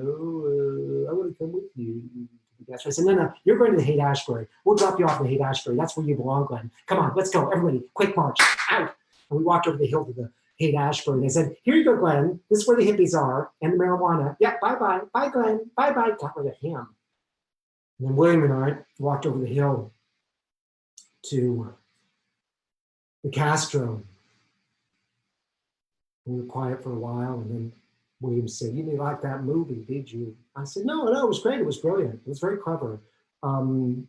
I want to come with you to the Castro. I said, no, you're going to the Haight-Ashbury. We'll drop you off in the Haight-Ashbury. That's where you belong, Glenn. Come on, let's go, everybody. Quick march, out. And we walked over the hill to the Haight-Ashbury. And I said, here you go, Glenn. This is where the hippies are and the marijuana. Yeah, bye-bye. Bye, Glenn. Bye-bye. Got rid of him. And then William and I walked over the hill to the Castro. We were quiet for a while, and then William said, you didn't like that movie, did you? I said, no, it was great. It was brilliant. It was very clever.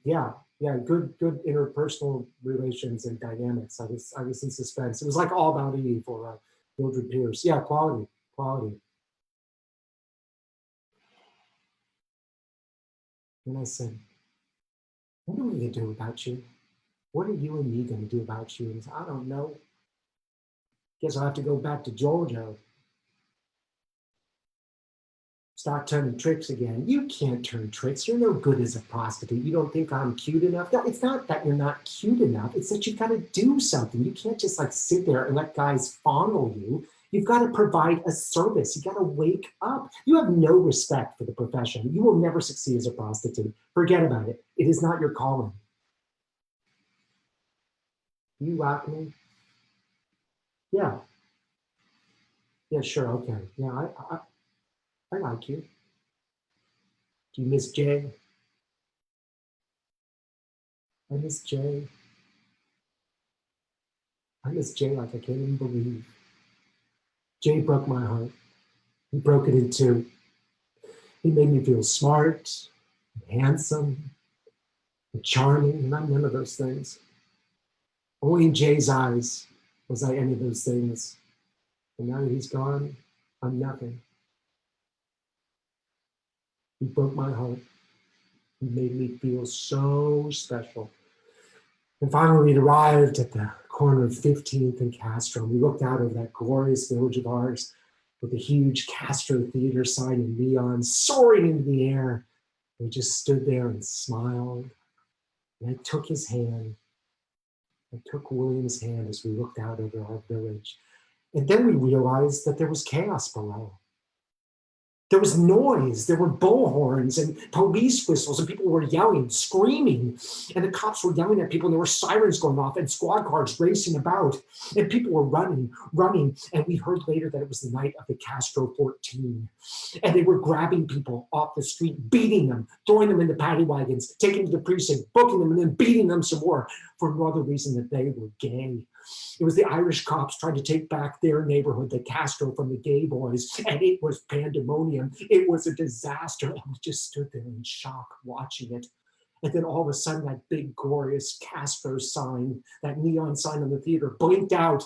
Yeah, good interpersonal relations and dynamics. I was in suspense. It was like All About Eve or Mildred Pierce. Yeah, quality. And I said, what are we going to do about you? What are you and me going to do about you? And he said, I don't know. Guess I'll have to go back to Georgia. Start turning tricks again. You can't turn tricks. You're no good as a prostitute. You don't think I'm cute enough? No, it's not that you're not cute enough. It's that you've got to do something. You can't just like sit there and let guys fondle you. You've got to provide a service. You got to wake up. You have no respect for the profession. You will never succeed as a prostitute. Forget about it. It is not your calling. You like me? Yeah. Yeah, sure, okay. Yeah, I like you. Do you miss Jay? I miss Jay. I miss Jay like I can't even believe. Jay broke my heart. He broke it in two. He made me feel smart, handsome, and charming, and I'm none of those things. Only in Jay's eyes was I any of those things. And now that he's gone, I'm nothing. He broke my heart. It made me feel so special. And finally, we arrived at the corner of 15th and Castro. We looked out over that glorious village of ours with the huge Castro Theater sign in neon soaring into the air. We just stood there and smiled. And I took his hand. I took William's hand as we looked out over our village. And then we realized that there was chaos below. There was noise, there were bullhorns and police whistles, and people were yelling, screaming, and the cops were yelling at people, and there were sirens going off and squad cars racing about, and people were running, and we heard later that it was the night of the Castro 14, and they were grabbing people off the street, beating them, throwing them into paddy wagons, taking them to the precinct, booking them, and then beating them some more for no other reason that they were gay. It was the Irish cops trying to take back their neighborhood, the Castro, from the gay boys, and it was pandemonium. It was a disaster, and we just stood there in shock watching it. And then all of a sudden, that big, glorious Castro sign, that neon sign on the theater, blinked out.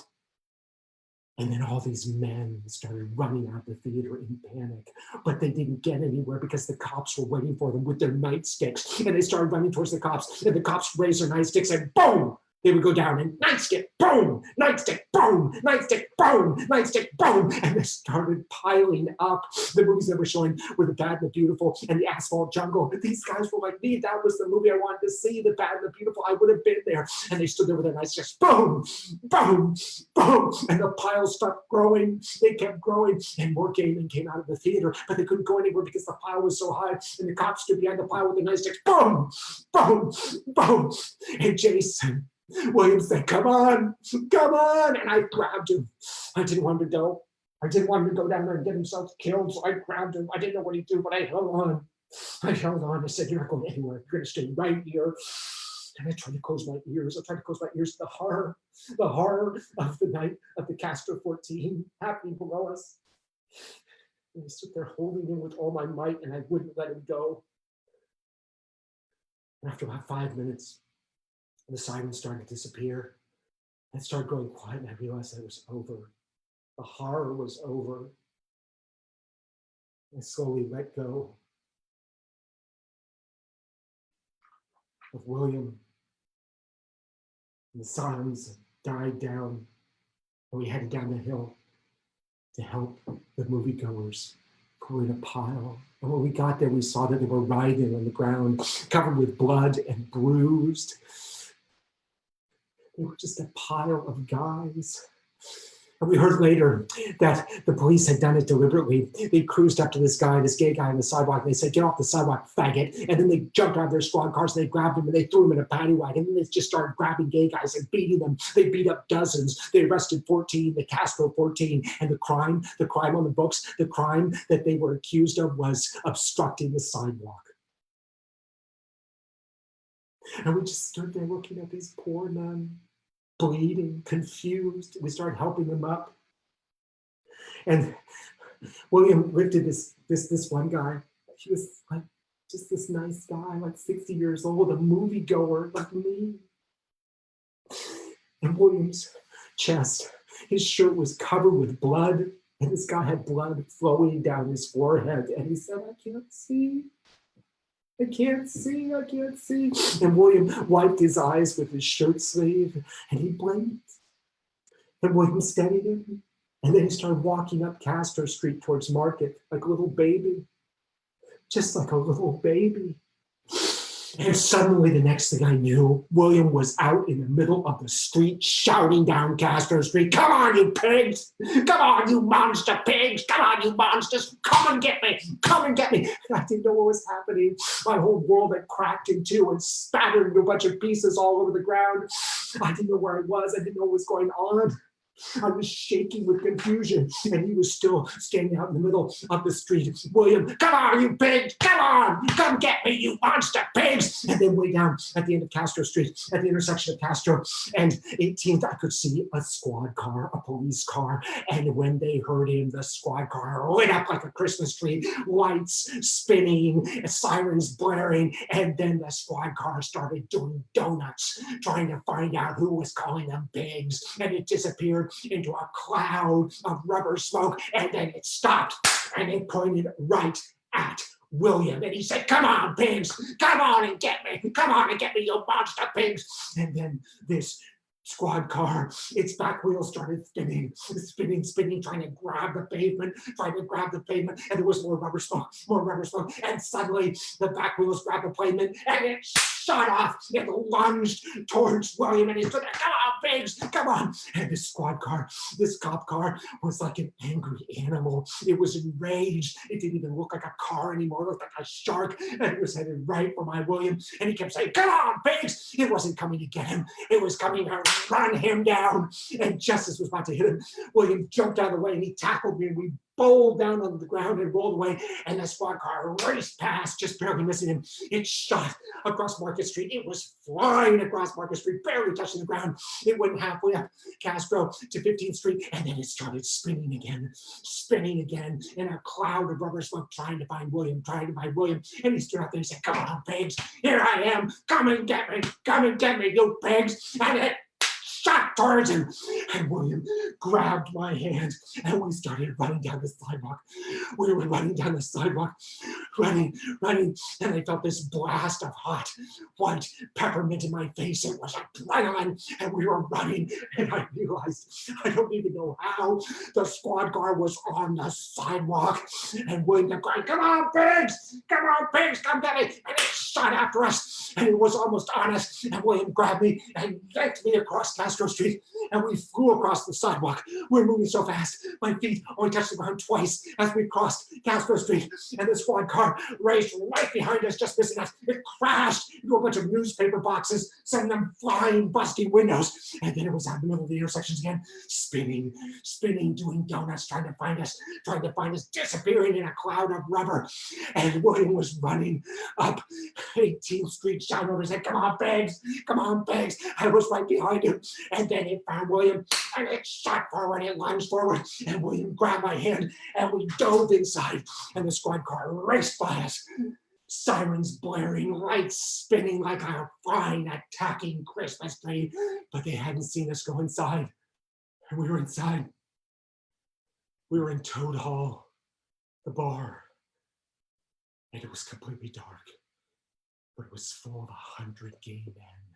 And then all these men started running out of the theater in panic, but they didn't get anywhere because the cops were waiting for them with their nightsticks. And they started running towards the cops, and the cops raised their nightsticks and boom! They would go down and nightstick, boom, nightstick, boom, nightstick, boom, nightstick, boom. And they started piling up. The movies they were showing were The Bad and the Beautiful and The Asphalt Jungle. These guys were like me. That was the movie I wanted to see, The Bad and the Beautiful. I would have been there. And they stood there with their nightsticks, boom, boom, boom. And the piles stopped growing. They kept growing. And more gay men came out of the theater, but they couldn't go anywhere because the pile was so high. And the cops stood behind the pile with their nightsticks, boom, boom, boom. And Jason William said, come on, and I grabbed him. I didn't want him to go. I didn't want him to go down there and get himself killed, so I grabbed him. I didn't know what he'd do, but I held on. I said, you're not going anywhere. You're going to stay right here. And I tried to close my ears. I tried to close my ears to the horror of the night of the Castro 14 happening below us. And I stood there holding him with all my might, and I wouldn't let him go. And after about 5 minutes, the sirens started to disappear. It started growing quiet, and I realized that it was over. The horror was over. I slowly let go of William. And the sirens died down, and we headed down the hill to help the moviegoers pull in a pile. And when we got there, we saw that they were writhing on the ground, covered with blood and bruised. They were just a pile of guys. And we heard later that the police had done it deliberately. They cruised up to this gay guy on the sidewalk, and they said, get off the sidewalk, faggot. And then they jumped out of their squad cars, and they grabbed him, and they threw him in a paddy wagon. And then they just started grabbing gay guys and beating them. They beat up dozens. They arrested 14, the Castro 14. And the crime on the books, the crime that they were accused of was obstructing the sidewalk. And we just stood there looking at these poor men, bleeding, confused. We started helping them up. And William lifted this one guy. He was like just this nice guy, like 60 years old, a moviegoer like me. And William's chest, his shirt was covered with blood, and this guy had blood flowing down his forehead. And he said, I can't see. I can't see. And William wiped his eyes with his shirt sleeve, and he blinked. And William steadied him. And then he started walking up Castro Street towards Market like a little baby. Just like a little baby. And suddenly, the next thing I knew, William was out in the middle of the street shouting down Castro Street, come on, you pigs! Come on, you monster pigs! Come on, you monsters! Come and get me! Come and get me! And I didn't know what was happening. My whole world had cracked in two and spattered into a bunch of pieces all over the ground. I didn't know where I was. I didn't know what was going on. I was shaking with confusion, and he was still standing out in the middle of the street. William, come on, you pigs! Come on! Come get me, you monster pigs! And then way down at the end of Castro Street, at the intersection of Castro and 18th, I could see a squad car, a police car. And when they heard him, the squad car lit up like a Christmas tree, lights spinning, sirens blaring. And then the squad car started doing donuts, trying to find out who was calling them pigs. And it disappeared into a cloud of rubber smoke, and then it stopped, and it pointed right at William, and he said, "Come on, pigs, come on and get me, come on and get me, you monster pigs." And then this squad car, its back wheels started spinning, trying to grab the pavement, and there was more rubber smoke, and suddenly the back wheels grabbed the pavement, and it shot off. It lunged towards William, and he said, "Come on, pigs, come on!" And this squad car, this cop car, was like an angry animal. It was enraged. It didn't even look like a car anymore. It looked like a shark, and it was headed right for my William. And he kept saying, "Come on, pigs!" It wasn't coming to get him. It was coming to run him down. And just as it was about to hit him, William jumped out of the way and he tackled me, and we bowled down on the ground and rolled away. And the squad car raced past, just barely missing him. It shot across Market Street. It was flying across Market Street, barely touching the ground. It went halfway up Castro to 15th Street, and then it started spinning again in a cloud of rubber smoke, trying to find William. And he stood out there and said, "Come on, pigs, here I am. Come and get me, you pigs." And it shot towards him, and William grabbed my hand, and we started running down the sidewalk. We were running down the sidewalk, running, and I felt this blast of hot, white peppermint in my face. It was adrenaline, and we were running, and I realized, I don't even know how, the squad car was on the sidewalk, and William kept crying, "Come on, pigs, come get me," and it shot after us, and it was almost on us, and William grabbed me and yanked me across Castro Street, and we flew across the sidewalk. We were moving so fast, my feet only touched the ground twice as we crossed Castro Street, and the squad car raced right behind us, just missing us. It crashed into a bunch of newspaper boxes, sending them flying, busting windows, and then it was out in the middle of the intersections again, spinning, doing donuts, trying to find us, disappearing in a cloud of rubber. And William was running up 18th Street, shouting over his head, "Come on, pigs, come on, pigs." I was right behind him, and then it found William, and it shot forward, it lunged forward, and William grabbed my hand, and we dove inside, and the squad car raced by us. Sirens blaring, lights spinning like a fine attacking Christmas tree, but they hadn't seen us go inside, and we were inside. We were in Toad Hall, the bar, and it was completely dark, but it was full of 100 gay men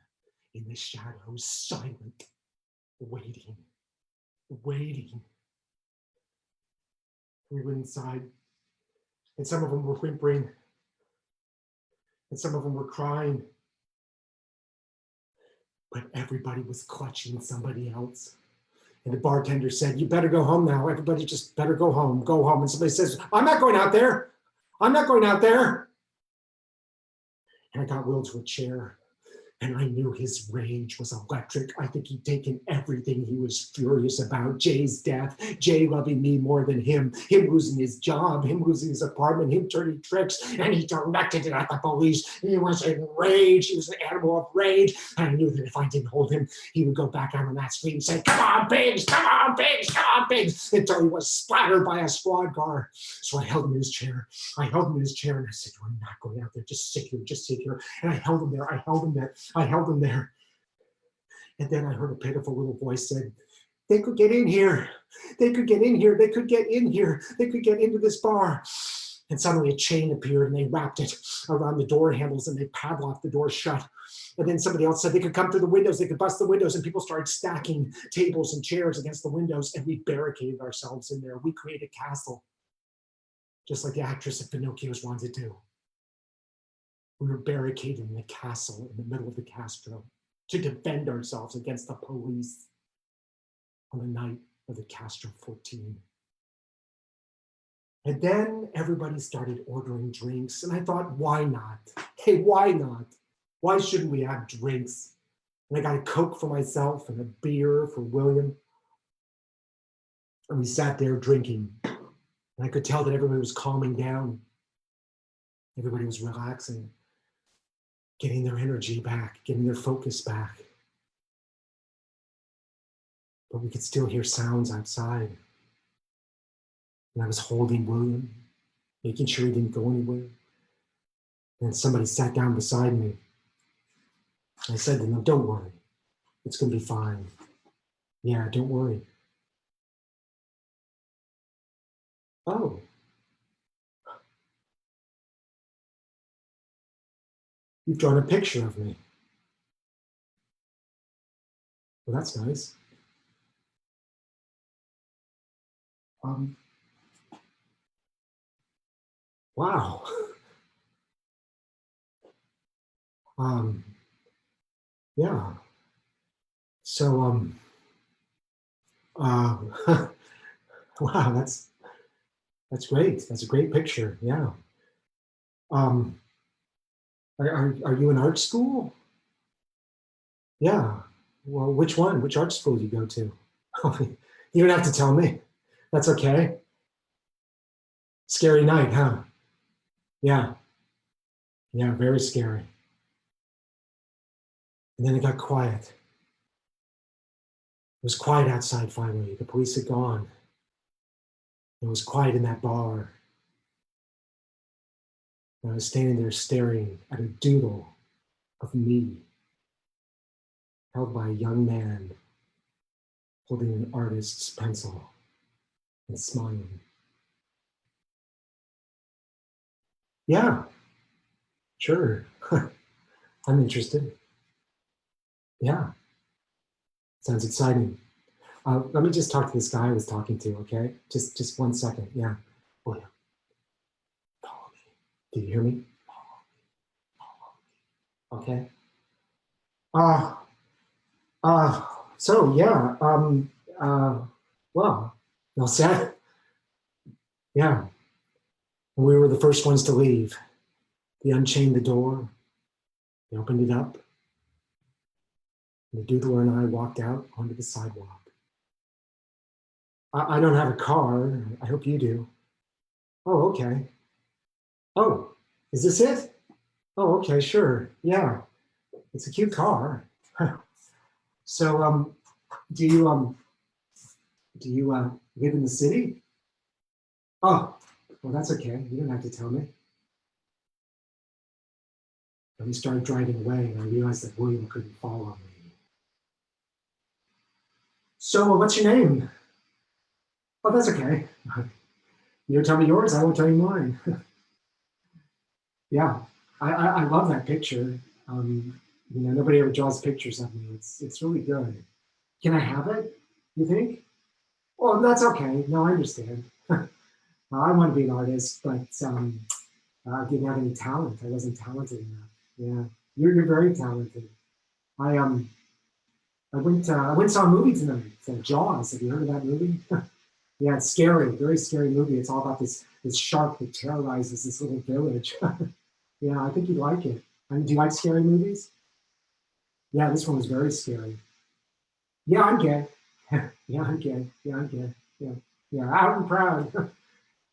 in the shadows, silent, waiting. We went inside, and some of them were whimpering, and some of them were crying, but everybody was clutching somebody else. And the bartender said, "You better go home now. Everybody just better go home. And somebody says, I'm not going out there. And I got Will to a chair, and I knew his rage was electric. I think he'd taken everything he was furious about. Jay's death, Jay loving me more than him losing his job, him losing his apartment, him turning tricks, and he directed it at the police. He was enraged. He was an animal of rage. And I knew that if I didn't hold him, he would go back out on that street and say, "Come on, pigs, until he was splattered by a squad car." So I held him in his chair. And I said, "You're not going out there. Just sit here. And I held him there. And then I heard a pitiful little voice said, "They could get in here. They could get into this bar." And suddenly a chain appeared, and they wrapped it around the door handles, and they padlocked the door shut. And then somebody else said they could come through the windows, they could bust the windows, and people started stacking tables and chairs against the windows, and we barricaded ourselves in there. We created a castle, just like the actress of Pinocchio's wanted to do. We were barricaded in a castle in the middle of the Castro to defend ourselves against the police on the night of the Castro 14. And then everybody started ordering drinks, and I thought, why not? Hey, why not? Why shouldn't we have drinks? And I got a Coke for myself and a beer for William. And we sat there drinking, and I could tell that everybody was calming down. Everybody was relaxing, getting their energy back, getting their focus back. But we could still hear sounds outside. And I was holding William, making sure he didn't go anywhere. And somebody sat down beside me. I said to them, "Don't worry, it's going to be fine. Yeah, don't worry." Oh, You've drawn a picture of me. Well, that's nice. Wow. Yeah. So, uh, wow, that's great. That's a great picture. Yeah. Um, are you in art school? Yeah. Well, which one? Which art school do you go to? You don't have to tell me. That's okay. Scary night, huh? Yeah. Yeah, very scary. And then it got quiet. It was quiet outside finally. The police had gone. It was quiet in that bar. And I was standing there staring at a doodle of me held by a young man holding an artist's pencil and smiling. Yeah, sure. I'm interested. Yeah, sounds exciting. Let me just talk to this guy I was talking to, okay? Just 1 second. Yeah. Oh, yeah. Follow me. Do you hear me? Okay. Uh, uh, so yeah. Well, all set. Yeah. We were the first ones to leave. They unchained the door. They opened it up. And the doodler and I walked out onto the sidewalk. I don't have a car. I hope you do. Oh, okay. Oh, is this it? Oh, okay, sure. Yeah, it's a cute car. So, do you live in the city? Oh, well, that's okay. You don't have to tell me. And we started driving away, and I realized that William couldn't follow me. So, what's your name? Oh, that's okay. You don't tell me yours, I won't tell you mine. Yeah, I love that picture. Nobody ever draws pictures of me. It's really good. Can I have it? You think? Well, that's okay. No, I understand. I want to be an artist, but I didn't have any talent. I wasn't talented enough. Yeah, you're very talented. I I went and saw a movie tonight. It's Jaws. Have you heard of that movie? Yeah, it's scary. Very scary movie. It's all about this shark that terrorizes this little village. Yeah, I think you'd like it. I mean, do you like scary movies? Yeah, this one was very scary. Yeah, I'm gay. Yeah, I'm gay. Yeah, I'm gay. Yeah, yeah, out and proud.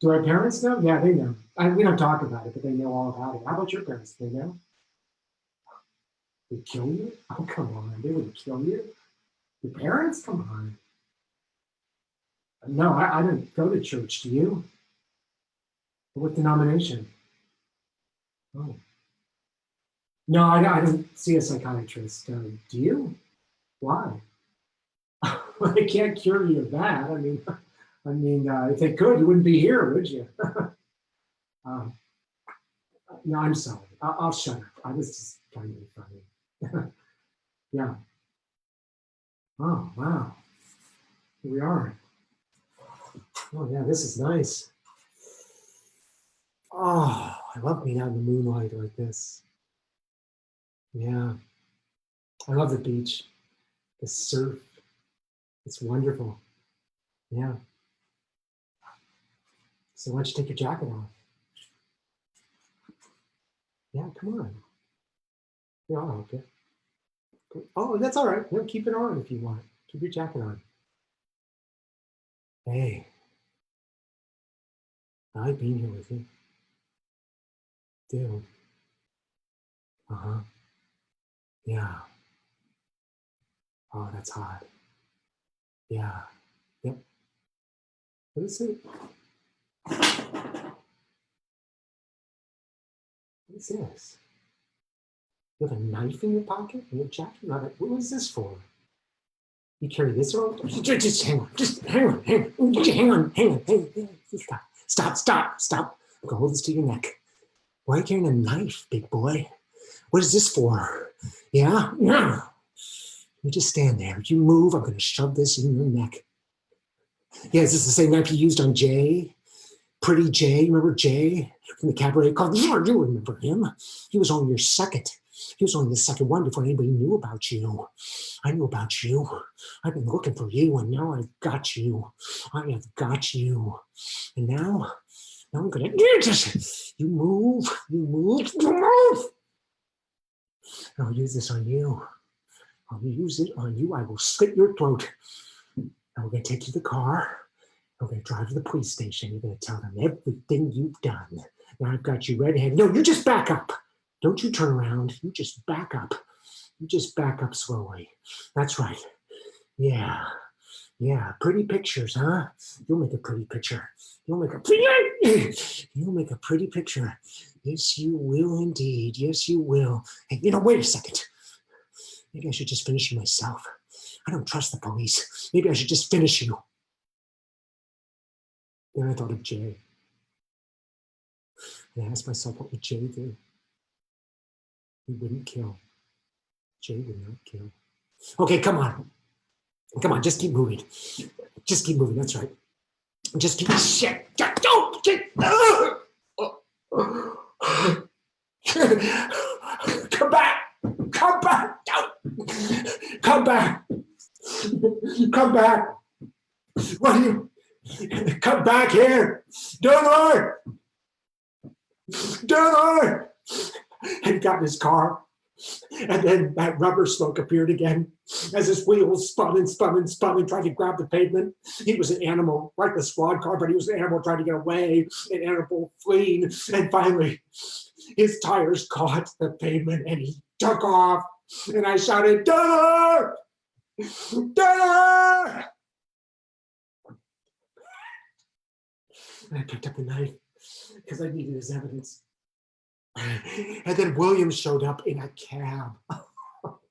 Do our parents know? Yeah, they know. We don't talk about it, but they know all about it. How about your parents? They know? They kill you? Oh, come on. They would kill you? Your parents? Come on. No, I don't go to church. Do you? What denomination? Oh. No, I don't see a psychiatrist. Do you? Why? Well, they can't cure you of that. If they could, you wouldn't be here, would you? um, no, I'm sorry. I'll shut up. I was just trying to be funny. Yeah. Oh, wow. Here we are. Oh, yeah, this is nice. Oh, I love being out in the moonlight like this. Yeah. I love the beach, the surf. It's wonderful. Yeah. So why don't you take your jacket off? Yeah, come on. Yeah, okay. Oh, that's all right. No, keep it on if you want. Keep your jacket on. Hey, I like being here with you. Do. Uh-huh. Yeah. Oh, that's hot. Yeah. Yep. What is it? What is this? You have a knife in your pocket? In your jacket? What was this for? You carry this around? Just hang on. Just hang on. Hang on. Hang on. Stop. I'm gonna hold this to your neck. Why are you carrying a knife, big boy? What is this for? Yeah? Yeah. You just stand there. You move, I'm going to shove this in your neck. Yeah, is this the same knife you used on Jay? Pretty Jay, remember Jay from the cabaret club? You remember him. He was only your second. He was only the second one before anybody knew about you. I knew about you. I've been looking for you, and now I've got you. I have got you. And now I'm gonna you move. I'll use this on you. I'll use it on you. I will slit your throat. And we're gonna take you to the car. We're gonna drive to the police station. You're gonna tell them everything you've done. Now I've got you red-handed. No, you just back up. Don't you turn around. You just back up. You just back up slowly. That's right. Yeah. Yeah. Pretty pictures, huh? You'll make a pretty picture. You'll make a pretty picture. Yes, you will indeed. Yes, you will. Hey, wait a second. Maybe I should just finish you myself. I don't trust the police. Maybe I should just finish you. Then I thought of Jay. And I asked myself, what would Jay do? He wouldn't kill. Jay would not kill. Okay, come on. Come on, just keep moving. Just keep moving, that's right. Just keep, shit. Don't get, come back. Come back. Don't. Come back. Come back. What are you? Come back here. Doodler. Doodler. And he got in his car. And then that rubber smoke appeared again as his wheels spun and tried to grab the pavement. He was an animal, like the squad car, but he was an animal trying to get away, an animal fleeing. And finally, his tires caught the pavement and he took off. And I shouted, "Doodler! Doodler!" And I picked up the knife because I needed his evidence. And then William showed up in a cab.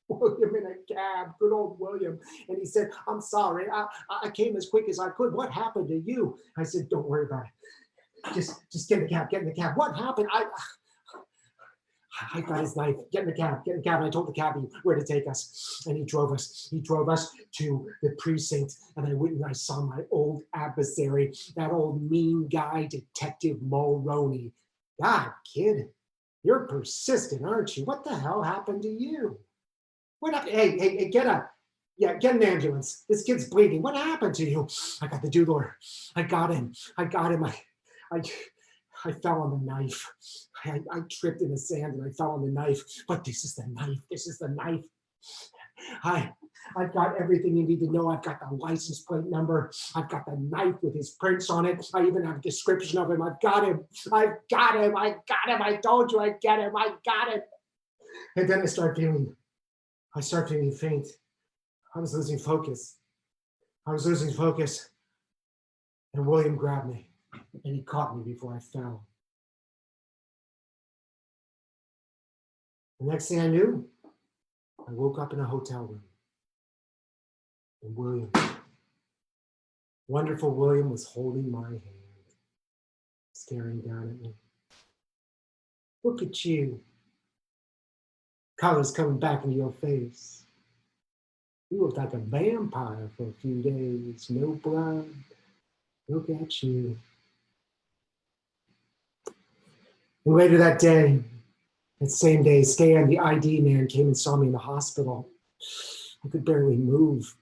William in a cab, good old William. And he said, "I'm sorry, I came as quick as I could. What happened to you?" I said, "Don't worry about it. Just get in the cab. What happened? I got his knife. Get in the cab. And I told the cabbie where to take us. And he drove us to the precinct. And I went and I saw my old adversary, that old mean guy, Detective Mulroney. God, kid. You're persistent, aren't you? What the hell happened to you? What happened? Hey, get an ambulance. This kid's bleeding. What happened to you? I got the doodler. I got him. I fell on the knife. I tripped in the sand and I fell on the knife. But this is the knife. I've got everything you need to know. I've got the license plate number. I've got the knife with his prints on it. I even have a description of him. I've got him. I told you I'd get him. I got him. And then I start feeling faint. I was losing focus. And William grabbed me and he caught me before I fell. The next thing I knew, I woke up in a hotel room. And William, wonderful William, was holding my hand, staring down at me. "Look at you. Color's coming back into your face. You look like a vampire for a few days. No blood. Look at you." And later that day, that same day, Stan, the ID man, came and saw me in the hospital. I could barely move.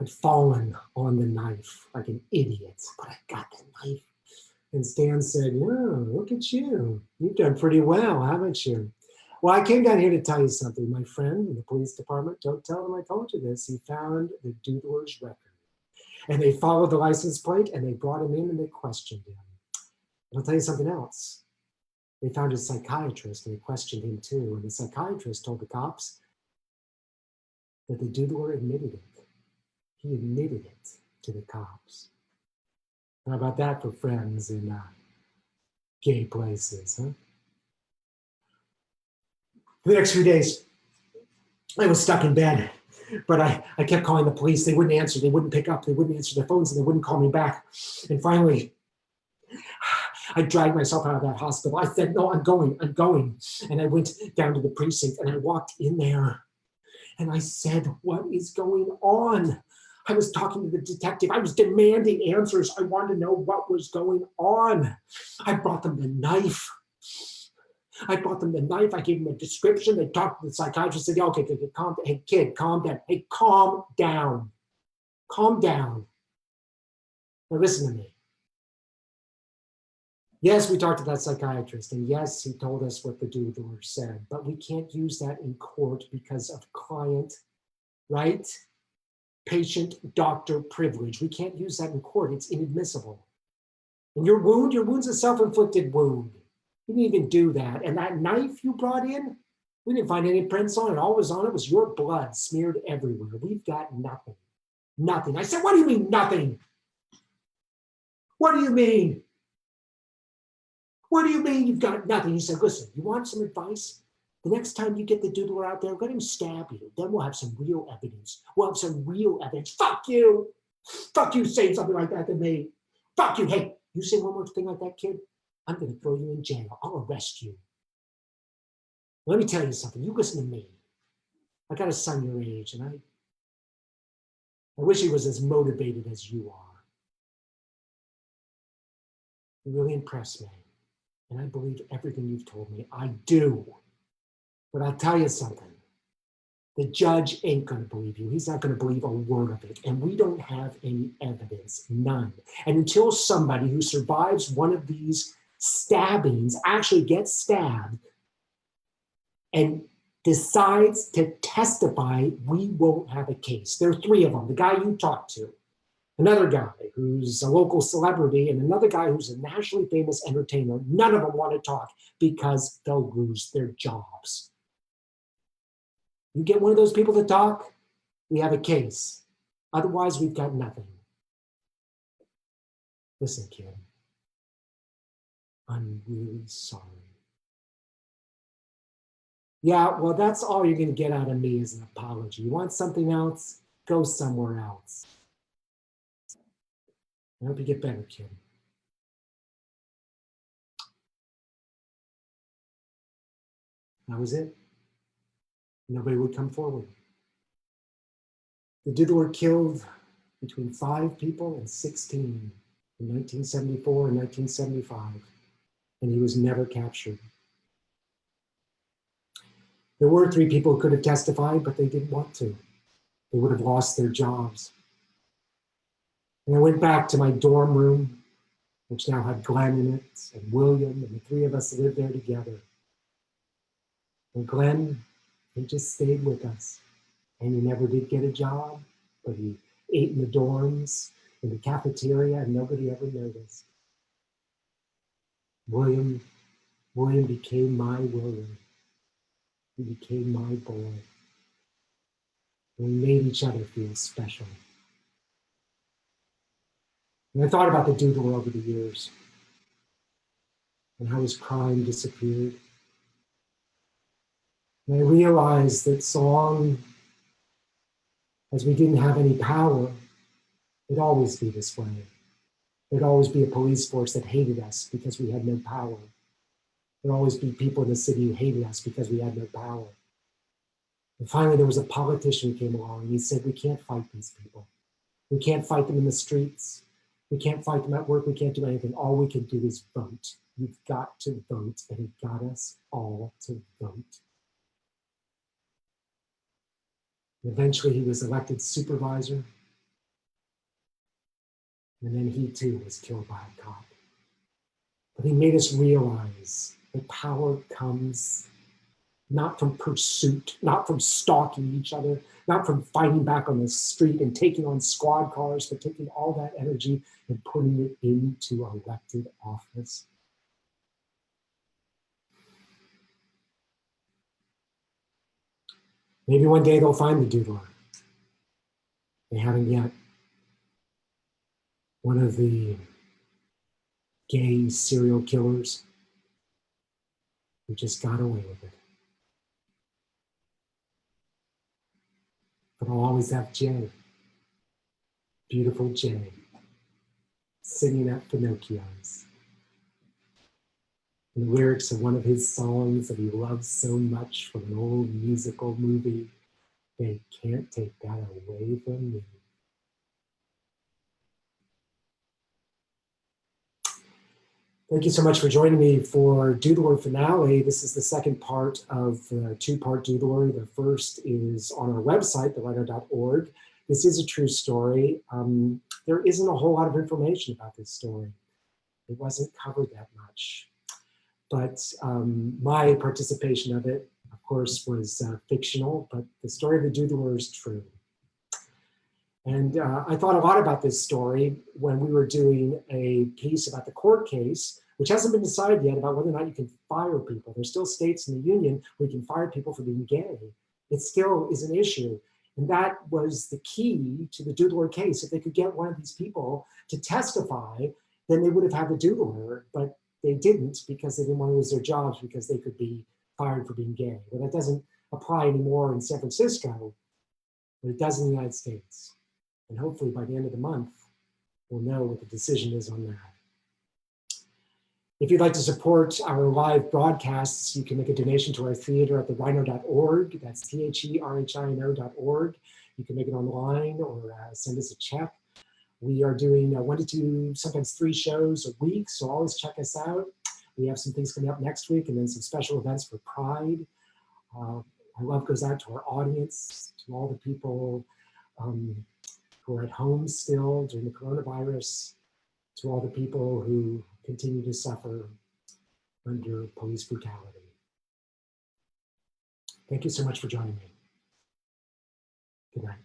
I'd fallen on the knife like an idiot, but I got the knife. And Stan said, "Yeah, look at you. You've done pretty well, haven't you?" Well, I came down here to tell you something. My friend in the police department, don't tell them I told you this, he found the doodler's record. And they followed the license plate and they brought him in and they questioned him. And I'll tell you something else. They found his psychiatrist and they questioned him too. And the psychiatrist told the cops that the doodler admitted it. He admitted it to the cops. How about that for friends in gay places, huh? For the next few days, I was stuck in bed, but I kept calling the police. They wouldn't answer. They wouldn't pick up. They wouldn't answer their phones, and they wouldn't call me back. And finally, I dragged myself out of that hospital. I said, no, I'm going. And I went down to the precinct and I walked in there and I said, what is going on? I was talking to the detective. I was demanding answers. I wanted to know what was going on. I brought them the knife. I gave them a description. They talked to the psychiatrist, said, okay, calm down. Hey, kid, calm down. Hey, calm down. Calm down. Now listen to me. Yes, we talked to that psychiatrist, and yes, he told us what the doodler said, but we can't use that in court because of client, right? Patient-doctor privilege. We can't use that in court. It's inadmissible. And your wound's a self-inflicted wound. You didn't even do that. And that knife you brought in, we didn't find any prints on it. All was on it was your blood smeared everywhere. We've got nothing. Nothing. I said, what do you mean nothing? What do you mean? What do you mean you've got nothing? He said, listen, you want some advice? The next time you get the doodler out there, let him stab you. Then we'll have some real evidence. We'll have some real evidence. Fuck you. Fuck you saying something like that to me. Fuck you. Hey, you say one more thing like that, kid, I'm going to throw you in jail. I'll arrest you. Let me tell you something. You listen to me. I got a son your age, and I wish he was as motivated as you are. You really impressed me. And I believe everything you've told me. I do. But I'll tell you something. The judge ain't going to believe you. He's not going to believe a word of it. And we don't have any evidence, none. And until somebody who survives one of these stabbings actually gets stabbed and decides to testify, we won't have a case. There are three of them. The guy you talked to, another guy who's a local celebrity, and another guy who's a nationally famous entertainer. None of them want to talk because they'll lose their jobs. You get one of those people to talk, we have a case. Otherwise, we've got nothing. Listen, kid, I'm really sorry. Yeah, well, that's all you're going to get out of me is an apology. You want something else? Go somewhere else. I hope you get better, kid. That was it. Nobody would come forward. The doodler killed between 5 people and 16 in 1974 and 1975, and he was never captured. There were 3 people who could have testified, but they didn't want to. They would have lost their jobs. And I went back to my dorm room, which now had Glenn in it, and William, and the 3 of us lived there together. And Glenn, he just stayed with us. And he never did get a job, but he ate in the dorms, in the cafeteria, and nobody ever noticed. William became my William. He became my boy. And we made each other feel special. And I thought about the doodler over the years and how his crime disappeared. And I realized that so long as we didn't have any power, it'd always be this way. There'd always be a police force that hated us because we had no power. There'd always be people in the city who hated us because we had no power. And finally, there was a politician who came along and he said, we can't fight these people. We can't fight them in the streets. We can't fight them at work. We can't do anything. All we can do is vote. You've got to vote. And he got us all to vote. And eventually, he was elected supervisor. And then he too was killed by a cop. But he made us realize that power comes not from pursuit, not from stalking each other, not from fighting back on the street and taking on squad cars, but taking all that energy and putting it into elected office. Maybe one day they'll find the doodler. They haven't yet. One of the gay serial killers who just got away with it. But I'll always have Jay, beautiful Jay, singing at Pinocchio's. the lyrics of one of his songs that he loves so much from an old musical movie. They can't take that away from me. Thank you so much for joining me for Doodler Finale. This is the second part of the two-part Doodler. The first is on our website, therhino.org. This is a true story. There isn't a whole lot of information about this story. It wasn't covered that much. But my participation of it, of course, was fictional, but the story of the Doodler is true. And I thought a lot about this story when we were doing a piece about the court case, which hasn't been decided yet about whether or not you can fire people. There's still states in the union where you can fire people for being gay. It still is an issue. And that was the key to the Doodler case. If they could get one of these people to testify, then they would have had the Doodler, but they didn't because they didn't want to lose their jobs because they could be fired for being gay. Well, that doesn't apply anymore in San Francisco, but it does in the United States. And hopefully by the end of the month, we'll know what the decision is on that. If you'd like to support our live broadcasts, you can make a donation to our theater at therhino.org. That's therhino.org. You can make it online or send us a check. We are doing 1 to 2, sometimes 3 shows a week, so always check us out. We have some things coming up next week and then some special events for Pride. Our love goes out to our audience, to all the people who are at home still during the coronavirus, to all the people who continue to suffer under police brutality. Thank you so much for joining me. Good night.